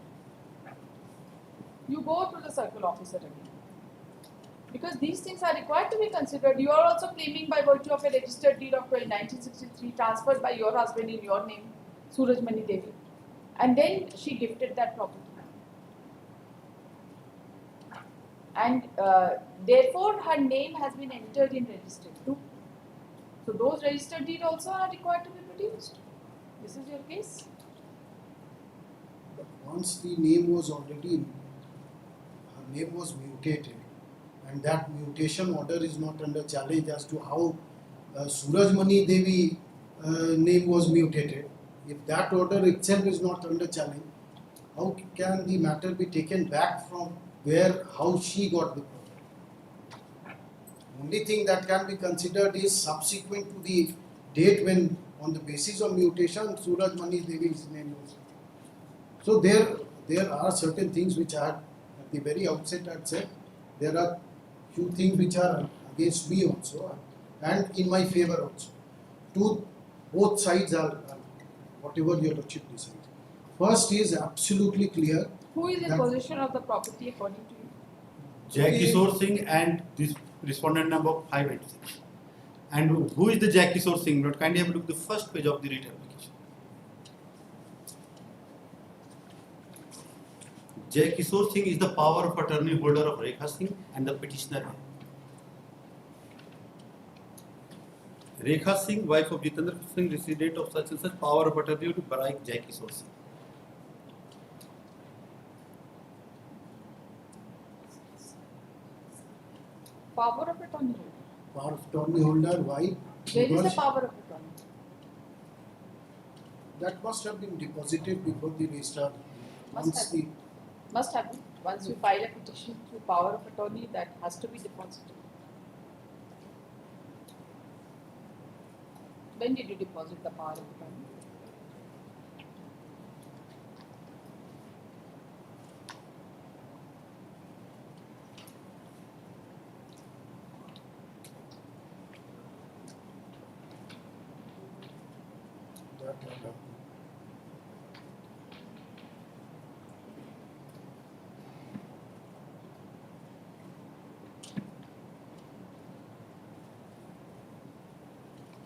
You go to the circle officer again. Because these things are required to be considered. You are also claiming by virtue of a registered deed of 1963 transferred by your husband in your name, Surajmani Devi. And then she gifted that property. And therefore her name has been entered in register too. So those registered deed also are required to be produced. This is your case. But once the name was already, her name was mutated, and that mutation order is not under challenge as to how Surajmani Devi name was mutated. If that order itself is not under challenge, how can the matter be taken back from how she got the property? Only thing that can be considered is subsequent to the date when, on the basis of mutation, Surajmani Devi's name was. So there are certain things which are at the very outset had said. There are few things which are against me also and in my favor also. Both sides are whatever your lordship decides. First is absolutely clear. Who is in that possession of the property according to you? Jai Kishore Singh and this respondent number 586. And who is the Jai Kishore Singh? But kindly have a look at the first page of the writ application. Jai Kishore Singh is the power of attorney holder of Rekha Singh and the petitioner. Rekha Singh, wife of Jitendra Singh, resident of such and such, power of attorney to Baraik Jai Kishore Singh. Power of attorney holder. Power of attorney holder, why? Where is the Because power of attorney? that must have been deposited before the registrar. Must Once have the been. Must have been. Once you file a petition through power of attorney, that has to be deposited. When did you deposit the power of attorney? that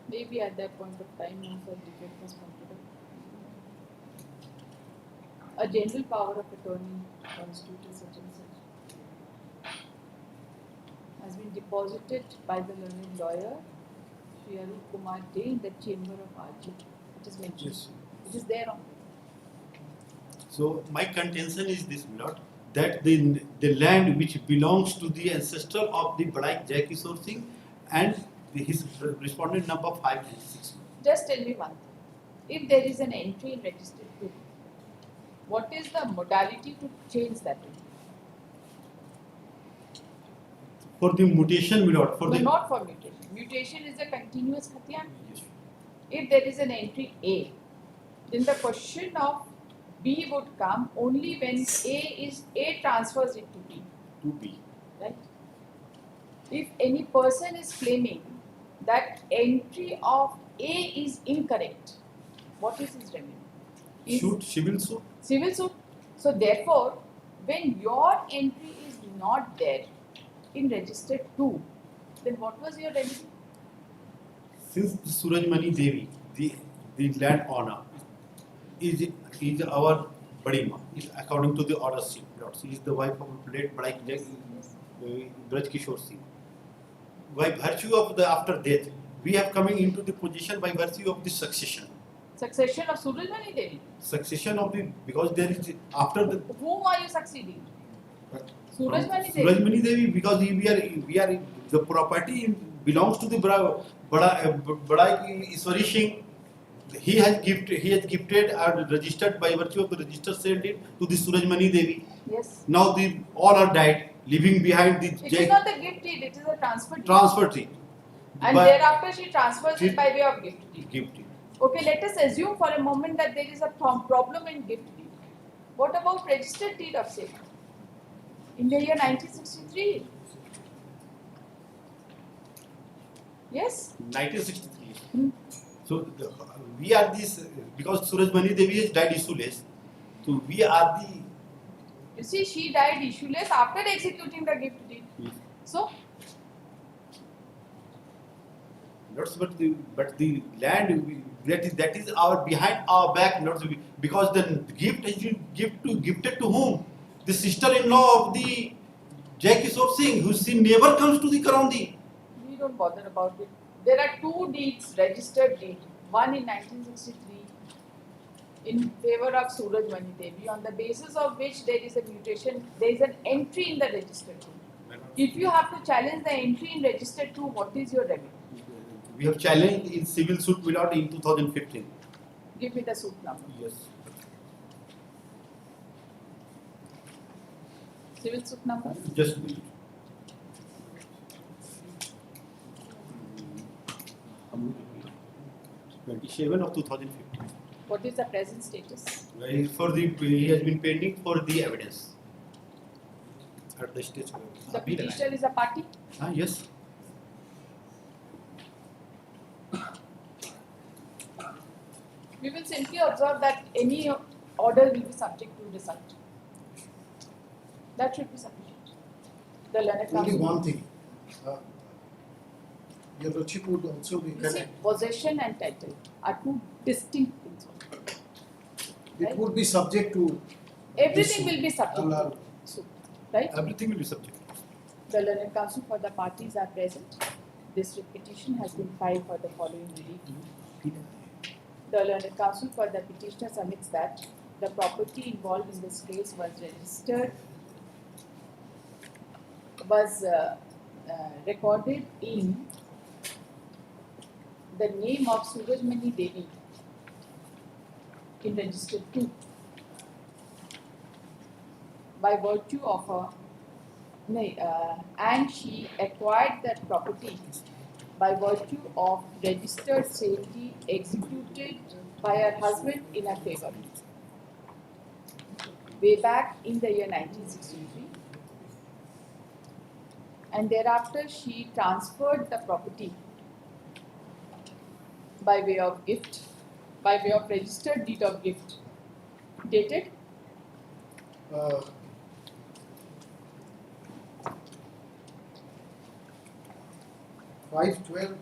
Maybe at that point of time, no such defect was pointed out. A general power of attorney constituted such and such has been deposited by the learned lawyer Shri Arun Kumar Day in the chamber of RG. It is mentioned. Yes. It is there on. So my contention is this, Milord, that the land which belongs to the ancestor of the Badaik Jai Kishore Singh and his respondent number 5 and 6. Just tell me one thing. If there is an entry in registered book, what is the modality to change that entry? For the mutation, Milord, for No, the not for mutation. Mutation is a continuous khatyan. Yes. If there is an entry A, then the question of B would come only when A transfers it to B, to be. right? If any person is claiming that entry of A is incorrect, what is his remedy? Shoot civil suit. Civil suit. So therefore, when your entry is not there in registered 2, then what was your remedy? Since the Surajmani Devi, the land owner, is our Badima, is according to the order sheet. She is the wife of late Badaik Jai Braj Kishore Singh. By virtue of the after death, we have coming into the position by virtue of the succession. Succession of Surajmani Devi. Succession of the, because there is after the Whom are you succeeding? Surajmani Devi. Surajmani Devi, because we are the property belongs to the Badaik Iswari Singh. He has gifted or registered by virtue of the register sent it to the Surajmani Devi. Yes. Now all are died, leaving behind the It is not a gift deed, it is a transfer deed. transfer deed. And But thereafter she transfers it by way of gift deed. gift deed. Okay, let us assume for a moment that there is a problem in gift deed. What about registered deed of sale? In the year 1963? Yes? 1963. Hmm. So we are this, because Surajmani Devi has died issueless. So we are the. You see, she died issueless after executing the gift deed. Yes. So, But the land that is our behind our back, not because the gift is gifted to whom? The sister-in-law of the Jai Kishore Singh, who she never comes to the Karaundi. we don't bother about it. There are 2 deeds, registered deed. One in 1963 in favor of Surajmani Devi, on the basis of which there is a mutation, there is an entry in the registered 2. If you have to challenge the entry in registered 2, what is your remedy? We have challenged in civil suit without in 2015. Give me the suit number. Yes. Civil suit number? Just 27 of 2015. What is the present status? He has been pending for the evidence at the stage. The petitioner is a party? Yes. We will simply observe that any order will be subject to result. That should be sufficient. The learned only counsel. one thing. Your Lordship would also You see, recollect. possession and title are 2 distinct things. It would be subject to. Everything this will be subject Allah. to suit, right? Everything will be subject. The learned counsel for the parties are present. This petition has been filed for the following relief. The learned counsel for the petitioner submits that the property involved in this case was registered, was recorded in the name of Surajmani Devi in register 2 by virtue of a and she acquired that property by virtue of registered sale deed executed by her husband in her favor way back in the year 1963, and thereafter she transferred the property by way of gift, by way of registered deed of gift, dated Uh, 5/12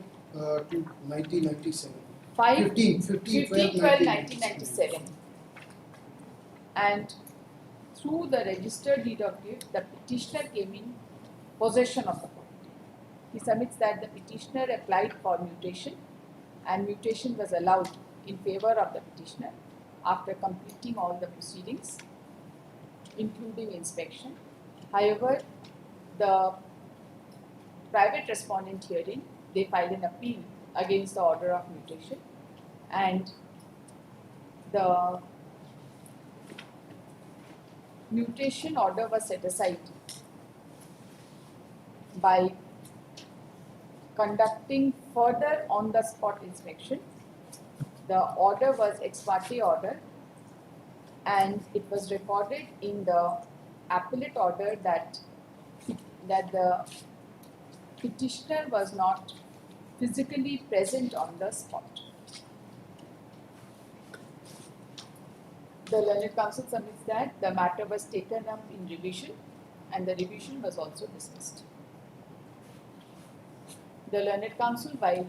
to 1997. 15/12/1997, and through the registered deed of gift, the petitioner came in possession of the property. He submits that the petitioner applied for mutation, and mutation was allowed in favor of the petitioner after completing all the proceedings, including inspection. However, the private respondent hearing, they filed an appeal against the order of mutation, and the mutation order was set aside by conducting further on-the-spot inspection. The order was ex parte order, and it was recorded in the appellate order that the petitioner was not physically present on the spot. The learned counsel submits that the matter was taken up in revision, and the revision was also dismissed. The learned counsel, while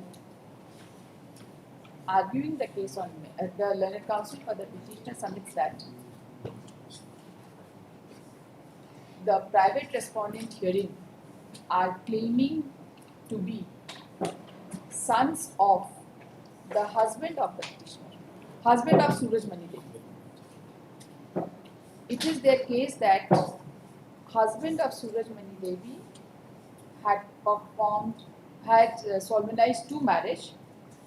arguing the case on the learned counsel for the petitioner submits that the private respondent hearing are claiming to be sons of the husband of the petitioner, husband of Surajmani Devi. It is their case that husband of Surajmani Devi had solemnized two marriages,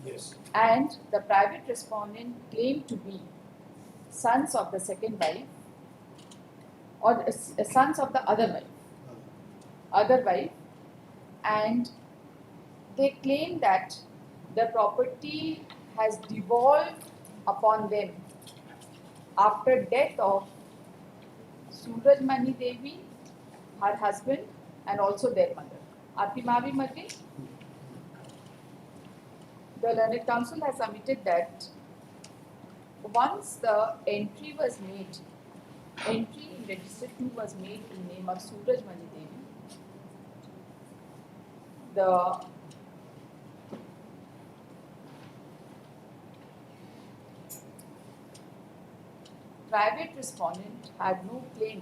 Yes. and the private respondent claimed to be sons of the second wife or sons of the other wife, and they claim that the property has devolved upon them after death of Surajmani Devi, her husband, and also their mother. Aapki maa bhi mar gayi? The learned counsel has submitted that once the entry in register 2 was made in name of Surajmani Devi, the private respondent had no claim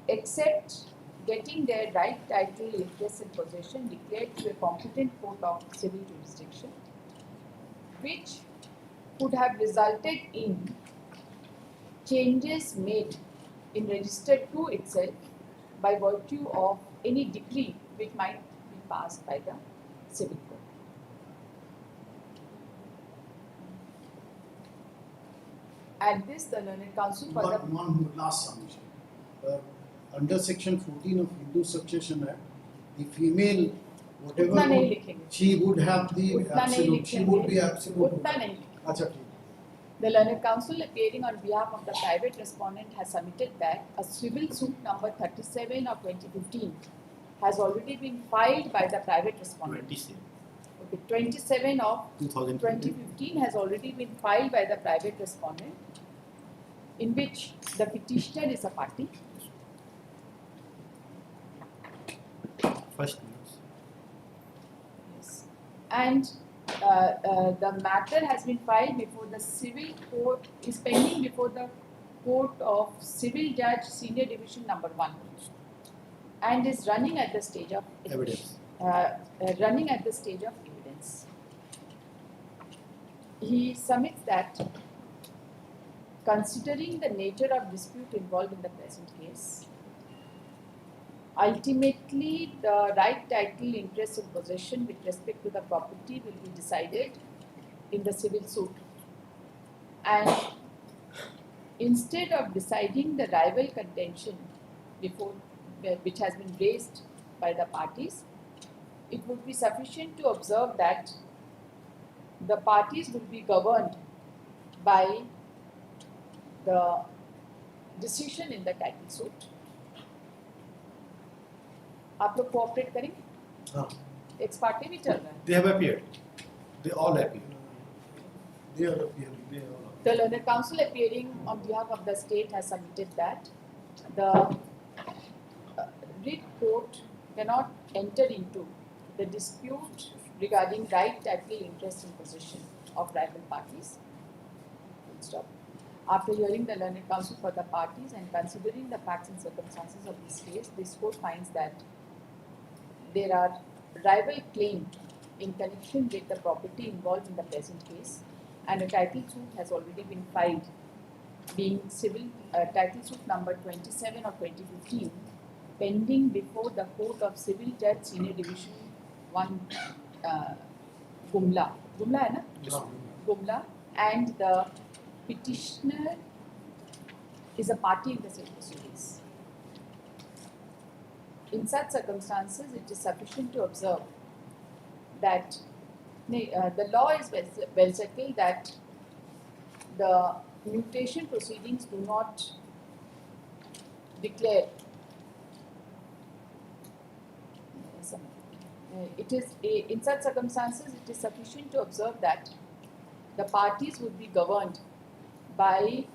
except getting their right title, interest and possession declared to a competent court of civil jurisdiction, which could have resulted in changes made in register 2 itself by virtue of any decree which might be passed by the civil court. At this, the learned counsel for the One last submission. Under section 14 of Hindu Succession Act, the female, whatever उतना नहीं would- लिखेंगे, she would have the उतना नहीं absolute, she would be absolute. उतना नहीं लिखेंगे. अच्छा ठीक. The learned counsel appearing on behalf of the private respondent has submitted that a civil suit number 37 of 2015 has already been filed by the private respondent. 27 of 2015 has already been filed by the private respondent, in which the petitioner is a party. First. Yes. And the matter has been filed before the civil court, is pending before the court of civil judge senior division number 1, and is running at the stage of Evidence. running at the stage of evidence. He submits that considering the nature of dispute involved in the present case, ultimately the right title, interest and possession with respect to the property will be decided in the civil suit. And instead of deciding the rival contention before, which has been raised by the parties, it would be sufficient to observe that the parties will be governed by the decision in the title suit. आप लोग cooperate करेंगे? हाँ. X party भी चल रहा है. They have appeared. They all appeared. They are appearing. They are all. The learned counsel appearing on behalf of the state has submitted that the writ court cannot enter into the dispute regarding right, title, interest and possession of rival parties. Full stop. After hearing the learned counsel for the parties and considering the facts and circumstances of this case, this court finds that there are rival claims in connection with the property involved in the present case, and a title suit has already been filed, being civil title suit number 27 of 2015, pending before the Court of Civil Judge Senior Division 1, Gumla. Gumla hai na? No. Gumla, and the petitioner is a party in the civil proceedings. In such circumstances, it is sufficient to observe that the law is well settled that the mutation proceedings do not declare. In such circumstances, it is sufficient to observe that the parties would be governed by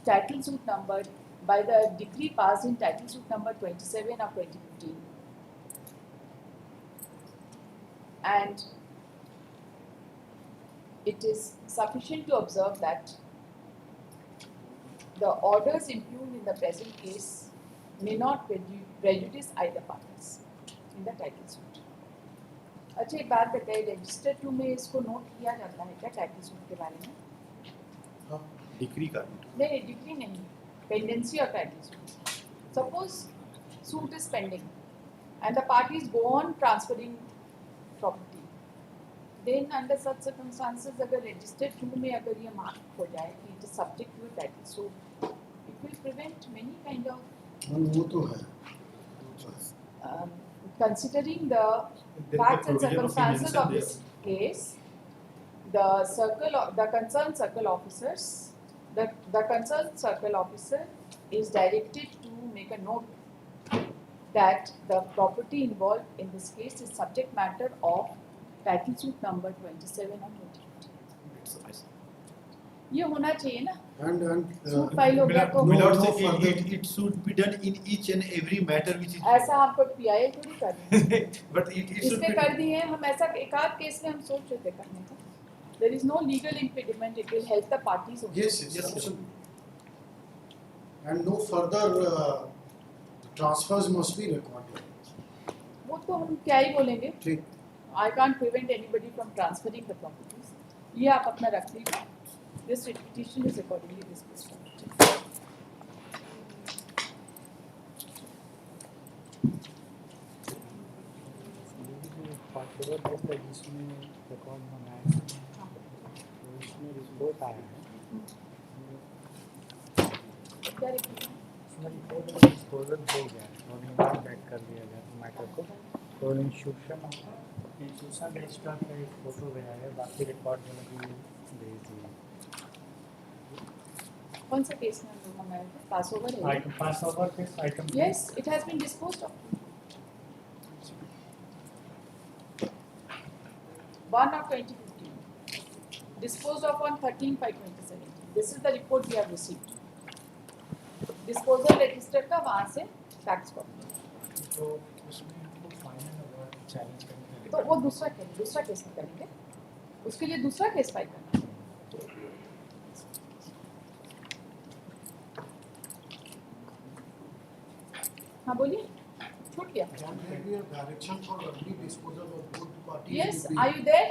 title suit number, by the decree passed in title suit number 27 of 2015. And it is sufficient to observe that the orders impugned in the present case may not prejudice either parties in the title suit. अच्छा एक बात बताइए, register 2 में इसको note किया जाता है क्या टाइटल सूट के बारे में? हाँ, डिक्री का. नहीं, डिक्री नहीं, pendency of title suit. Suppose suit is pending and the parties go on transferring property. Then under such circumstances, अगर register 2 में अगर ये mark हो जाए कि it is subject to a title suit, it will prevent many kind of. वो तो है. Considering the facts and circumstances of this case, the concerned circle officers, the concerned circle officer is directed to make a note that the property involved in this case is subject matter of title suit number 27 or 2015. ये होना चाहिए ना? And suit file हो गया तो Milord no say further. it should be done in each and every matter which is. ऐसा हमको pi थोड़ी करना है. But it should इसने be. कर दिए हैं, हम ऐसा एक आध केस में हम सोच रहे थे करने का. There is no legal impediment. It will help the parties only. Yes, absolutely. And no further transfers must be recorded. वो तो हम क्या ही बोलेंगे. ठीक. I can't prevent anybody from transferring the properties. ये आप अपना रख लीजिए. This petition is accordingly disposed of. Particular case है जिसमें रिकॉर्ड बनाया है, तो इसमें रिपोर्ट आया है. क्या रिपोर्ट? इसमें रिपोर्ट में डिस्पोजल हो गया है और इनवाइट बैक कर दिया गया मैटर को. तो इंस्टीट्यूशन रजिस्ट्रार का एक फोटो गया है, बाकी रिकॉर्ड में भी भेज दिया. कौन सा केस में हम लोग मंगाए थे? पास ओवर है. Item pass over case item. Yes, it has been disposed of. 1 of 2015. Disposed of on 13/5/2017. This is the report we have received. Disposal register का वहाँ से tax copy. तो उसमें हमको फाइनल अवार्ड चैलेंज करने तो वो दूसरा केस में करेंगे. उसके लिए दूसरा केस फाइल करना है. हाँ बोलिए. छूट गया. Can there be a direction for early disposal of both parties? Yes, to be- are you there?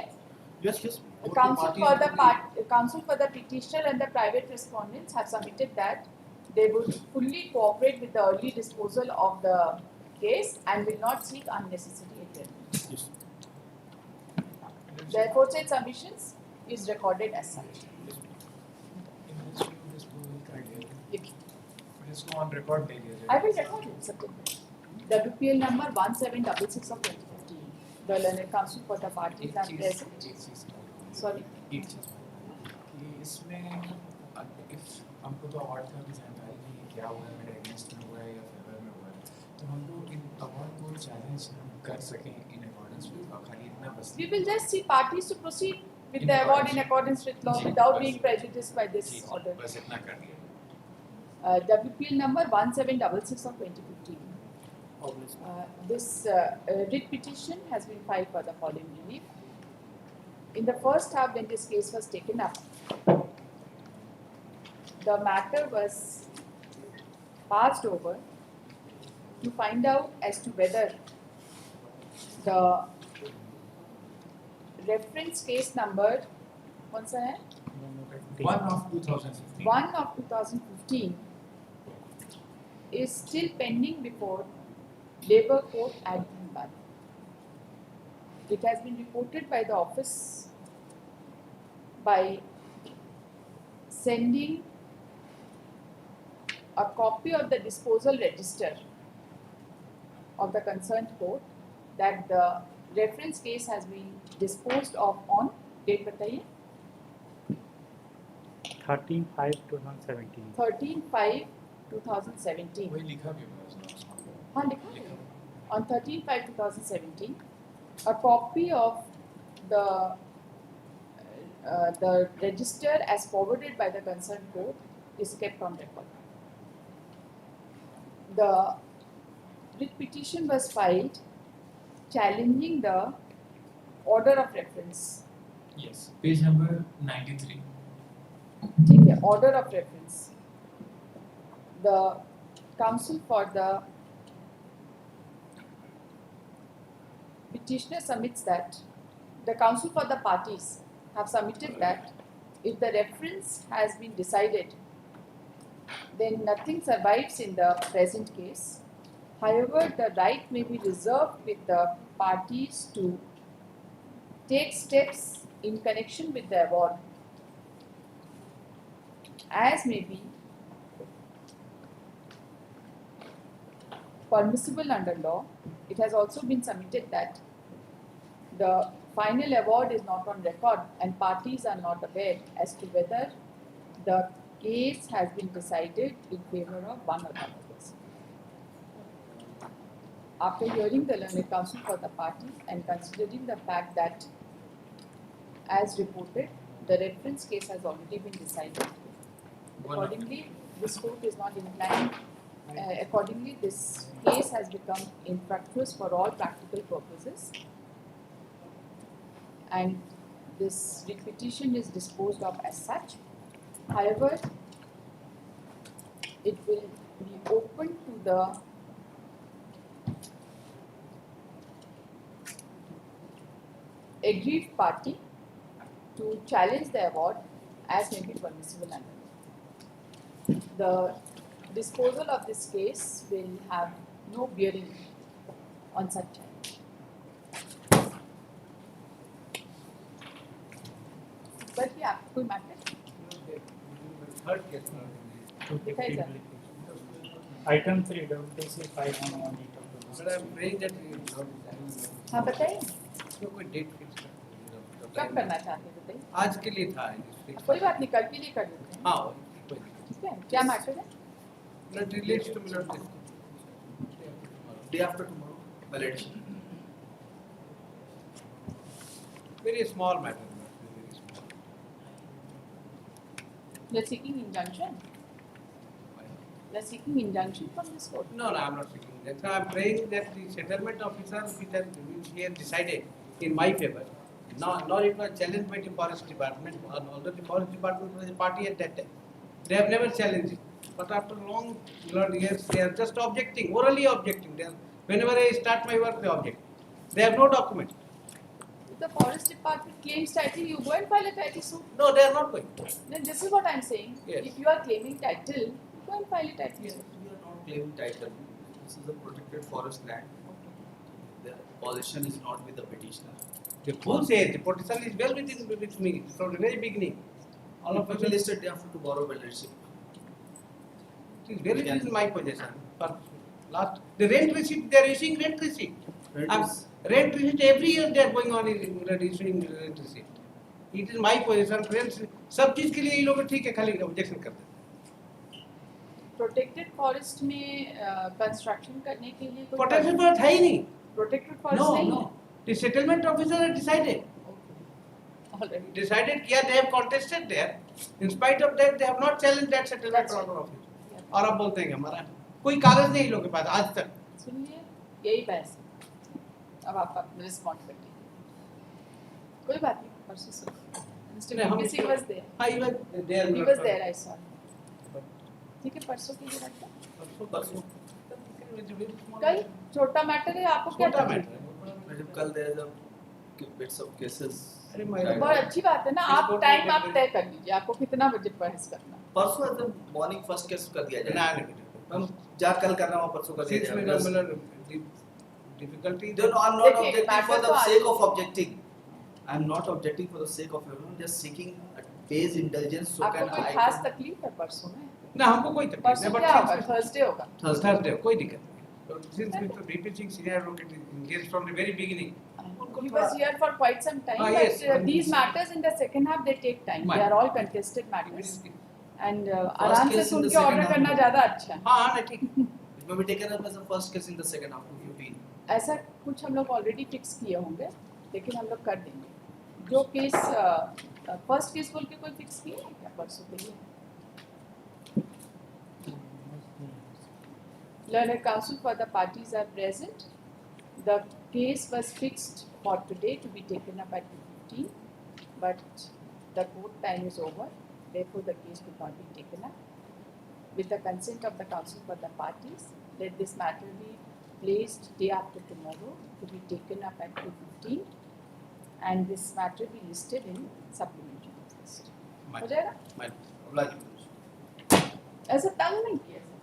Yes, yes. both the Counsel parties for the to be- counsel for the petitioner and the private respondents have submitted that they would fully cooperate with the early disposal of the case and will not seek unnecessary adjournment. Yes. The aforesaid submissions is recorded as such. इसको on record दे दिया I जाए. will record it subsequently. WPL number 1766 of 2015. The learned counsel for the parties are present. एक चीज Sorry. एक चीज कि इसमें if हमको तो अवार्ड का भी जानकारी नहीं है क्या हुआ है, मेरे अगेंस्ट में हुआ है या फेवर में हुआ है, तो हम लोग इन अवार्ड को चैलेंज कर सकें in accordance with law. खाली इतना बस. We will just see parties to proceed with the award in accordance with law without being prejudiced by this order. बस इतना कर दिया. WPL number 1766 of 2015. This writ petition has been filed for the following relief. In the first half, when this case was taken up, the matter was passed over to find out as to whether the reference case number, कौन सा है? 1 of 2015. 1 of 2015 is still pending before Labour Court at Dhanbad. It has been reported by the office by sending a copy of the disposal register of the concerned court that the reference case has been disposed of on date बताइए 13/5/2017. 13/5/2017. वही लिखा भी हुआ है उसमें. हाँ लिखा है. On 13/5/2017, a copy of the register as forwarded by the concerned court is kept on record. The writ petition was filed challenging the order of reference. Yes. Page number 93. ठीक है, order of reference. The counsel for the petitioner submits that the counsel for the parties have submitted that if the reference has been decided, then nothing survives in the present case. However, the right may be reserved with the parties to take steps in connection with the award, as may be permissible under law. It has also been submitted that the final award is not on record and parties are not aware as to whether the case has been decided in favor of one or the other person. After hearing the learned counsel for the parties and considering the fact that, as reported, the reference case has already been decided, accordingly, this court is not inclined. Accordingly, this case has become infructuous for all practical purposes, and this writ petition is disposed of as such. However, it will be open to the aggrieved party to challenge the award as may be permissible under law. The disposal of this case will have no bearing on such challenge. But yeah, कोई matter? Third case. दिखाई जा. Item 3, WTC 511 But I'm praying that we will not. हाँ बताइए. तो कोई date fix कर. कब करना चाहते हैं बताइए. आज के लिए था. कोई बात नहीं, कल के लिए कर देते हैं. हाँ. कोई ठीक है. क्या मैटर है? not relates to not this. Day after tomorrow, ballot. Very small matter. Very small. You are seeking injunction. You are seeking injunction from this court. No, I'm not seeking that. So I'm praying that the settlement officer which he has decided in my favor. Nor it was challenged by the forest department. Although the forest department was a party at that time, they have never challenged it. But after long years, they are just objecting, orally objecting. Whenever I start my work, they object. They have no document. If the forest department claims title, you go and file a title suit. No, they are not going. Then this is what I am saying. Yes. If you are claiming title, go and file it at We least. are not claiming title. This is a protected forest land. The possession is not with the petitioner. Who says the petition is well with me from the very beginning? All of If us we listed, they have to borrow validation. it is well within my possession. But last the rent receipt they are issuing rent receipt. Rent I'm- is- Rent receipt every year they are going on issuing rent receipt. It is my possession. Rent सब चीज के लिए ये लोग ठीक है खाली objection करते हैं. प्रोटेक्टेड फॉरेस्ट में कंस्ट्रक्शन करने के लिए कोई पोटेंशियल फॉरेस्ट है ही नहीं. प्रोटेक्टेड फॉरेस्ट No, नहीं no. The settlement officer has decided. है ऑलरेडी Decided किया they have contested there. In spite of that they have not challenged that settlement That's order of it. और अब बोलते हैं कि हमारा कोई कागज नहीं लोगों के पास आज तक. सुनिए यही बहस है. अब आप रिस्पॉन्ड करिए. कोई बात नहीं परसों से मिस्टर नहीं, हम बीपीसी इसको- वाज देयर हाँ he was there. He was there I saw. ठीक है परसों के लिए रखते हैं. परसों कल छोटा मैटर है आपको क्या छोटा तकलीफ मैटर है. मतलब कल there is a bits of cases. अरे my है? बहुत अच्छी बात है ना. इस आप कोर्ट टाइम में आप तय कर लीजिए आपको कितना बजे बहस करना. परसों एकदम मॉर्निंग फर्स्ट केस कर दिया ना जाए. नहीं हम जहाँ कल करना हो परसों कर since दिया में जाए. मतलब difficulty No, no, I'm not देखिए, objecting for matter the तो sake आज- of objecting. I'm not objecting for the sake of everyone. Just seeking a day's indulgence. So आपको can कोई I? खास तकलीफ है परसों में? ना हमको कोई तकलीफ परसों नहीं. क्या होगा? थर्सडे होगा. Thursday कोई दिक्कत नहीं. Since Mr. BP Singh senior advocate is engaged from the very beginning. He was here for quite some time, Ah, but yes. these matters in the second half they take time. They are all contested matters, and आराम से case in soon the के order second करना half. ज़्यादा अच्छा है. हाँ हाँ नहीं ठीक. It may be taken up as a first case in the second half of UP. ऐसा कुछ हम लोग ऑलरेडी फिक्स किए होंगे, लेकिन हम लोग कर देंगे. जो केस फर्स्ट केस बोल के कोई फिक्स किए हैं क्या परसों के लिए? Learned counsel for the parties are present. The case was fixed for today to be taken up at 2:15, but the court time is over. Therefore, the case could not be taken up. With the consent of the counsel for the parties, let this matter be placed day after tomorrow to be taken up at 2:15, and this matter be listed in supplementary list. हो जाएगा? ऐसा तंग नहीं किया sir.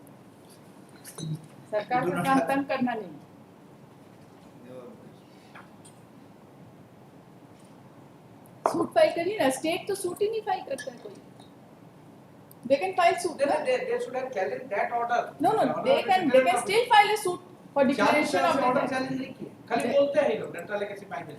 सरकार का काम तंग करना नहीं. सूट फाइल करिए ना. स्टेट तो सूट ही नहीं फाइल करता है कोई. They can file suit. They, ना? they should have challenged that order. No, they can still file a suit for declaration of order intent. challenge नहीं किए. खाली बोलते हैं ये लोग डंडा लेके सिपाही में.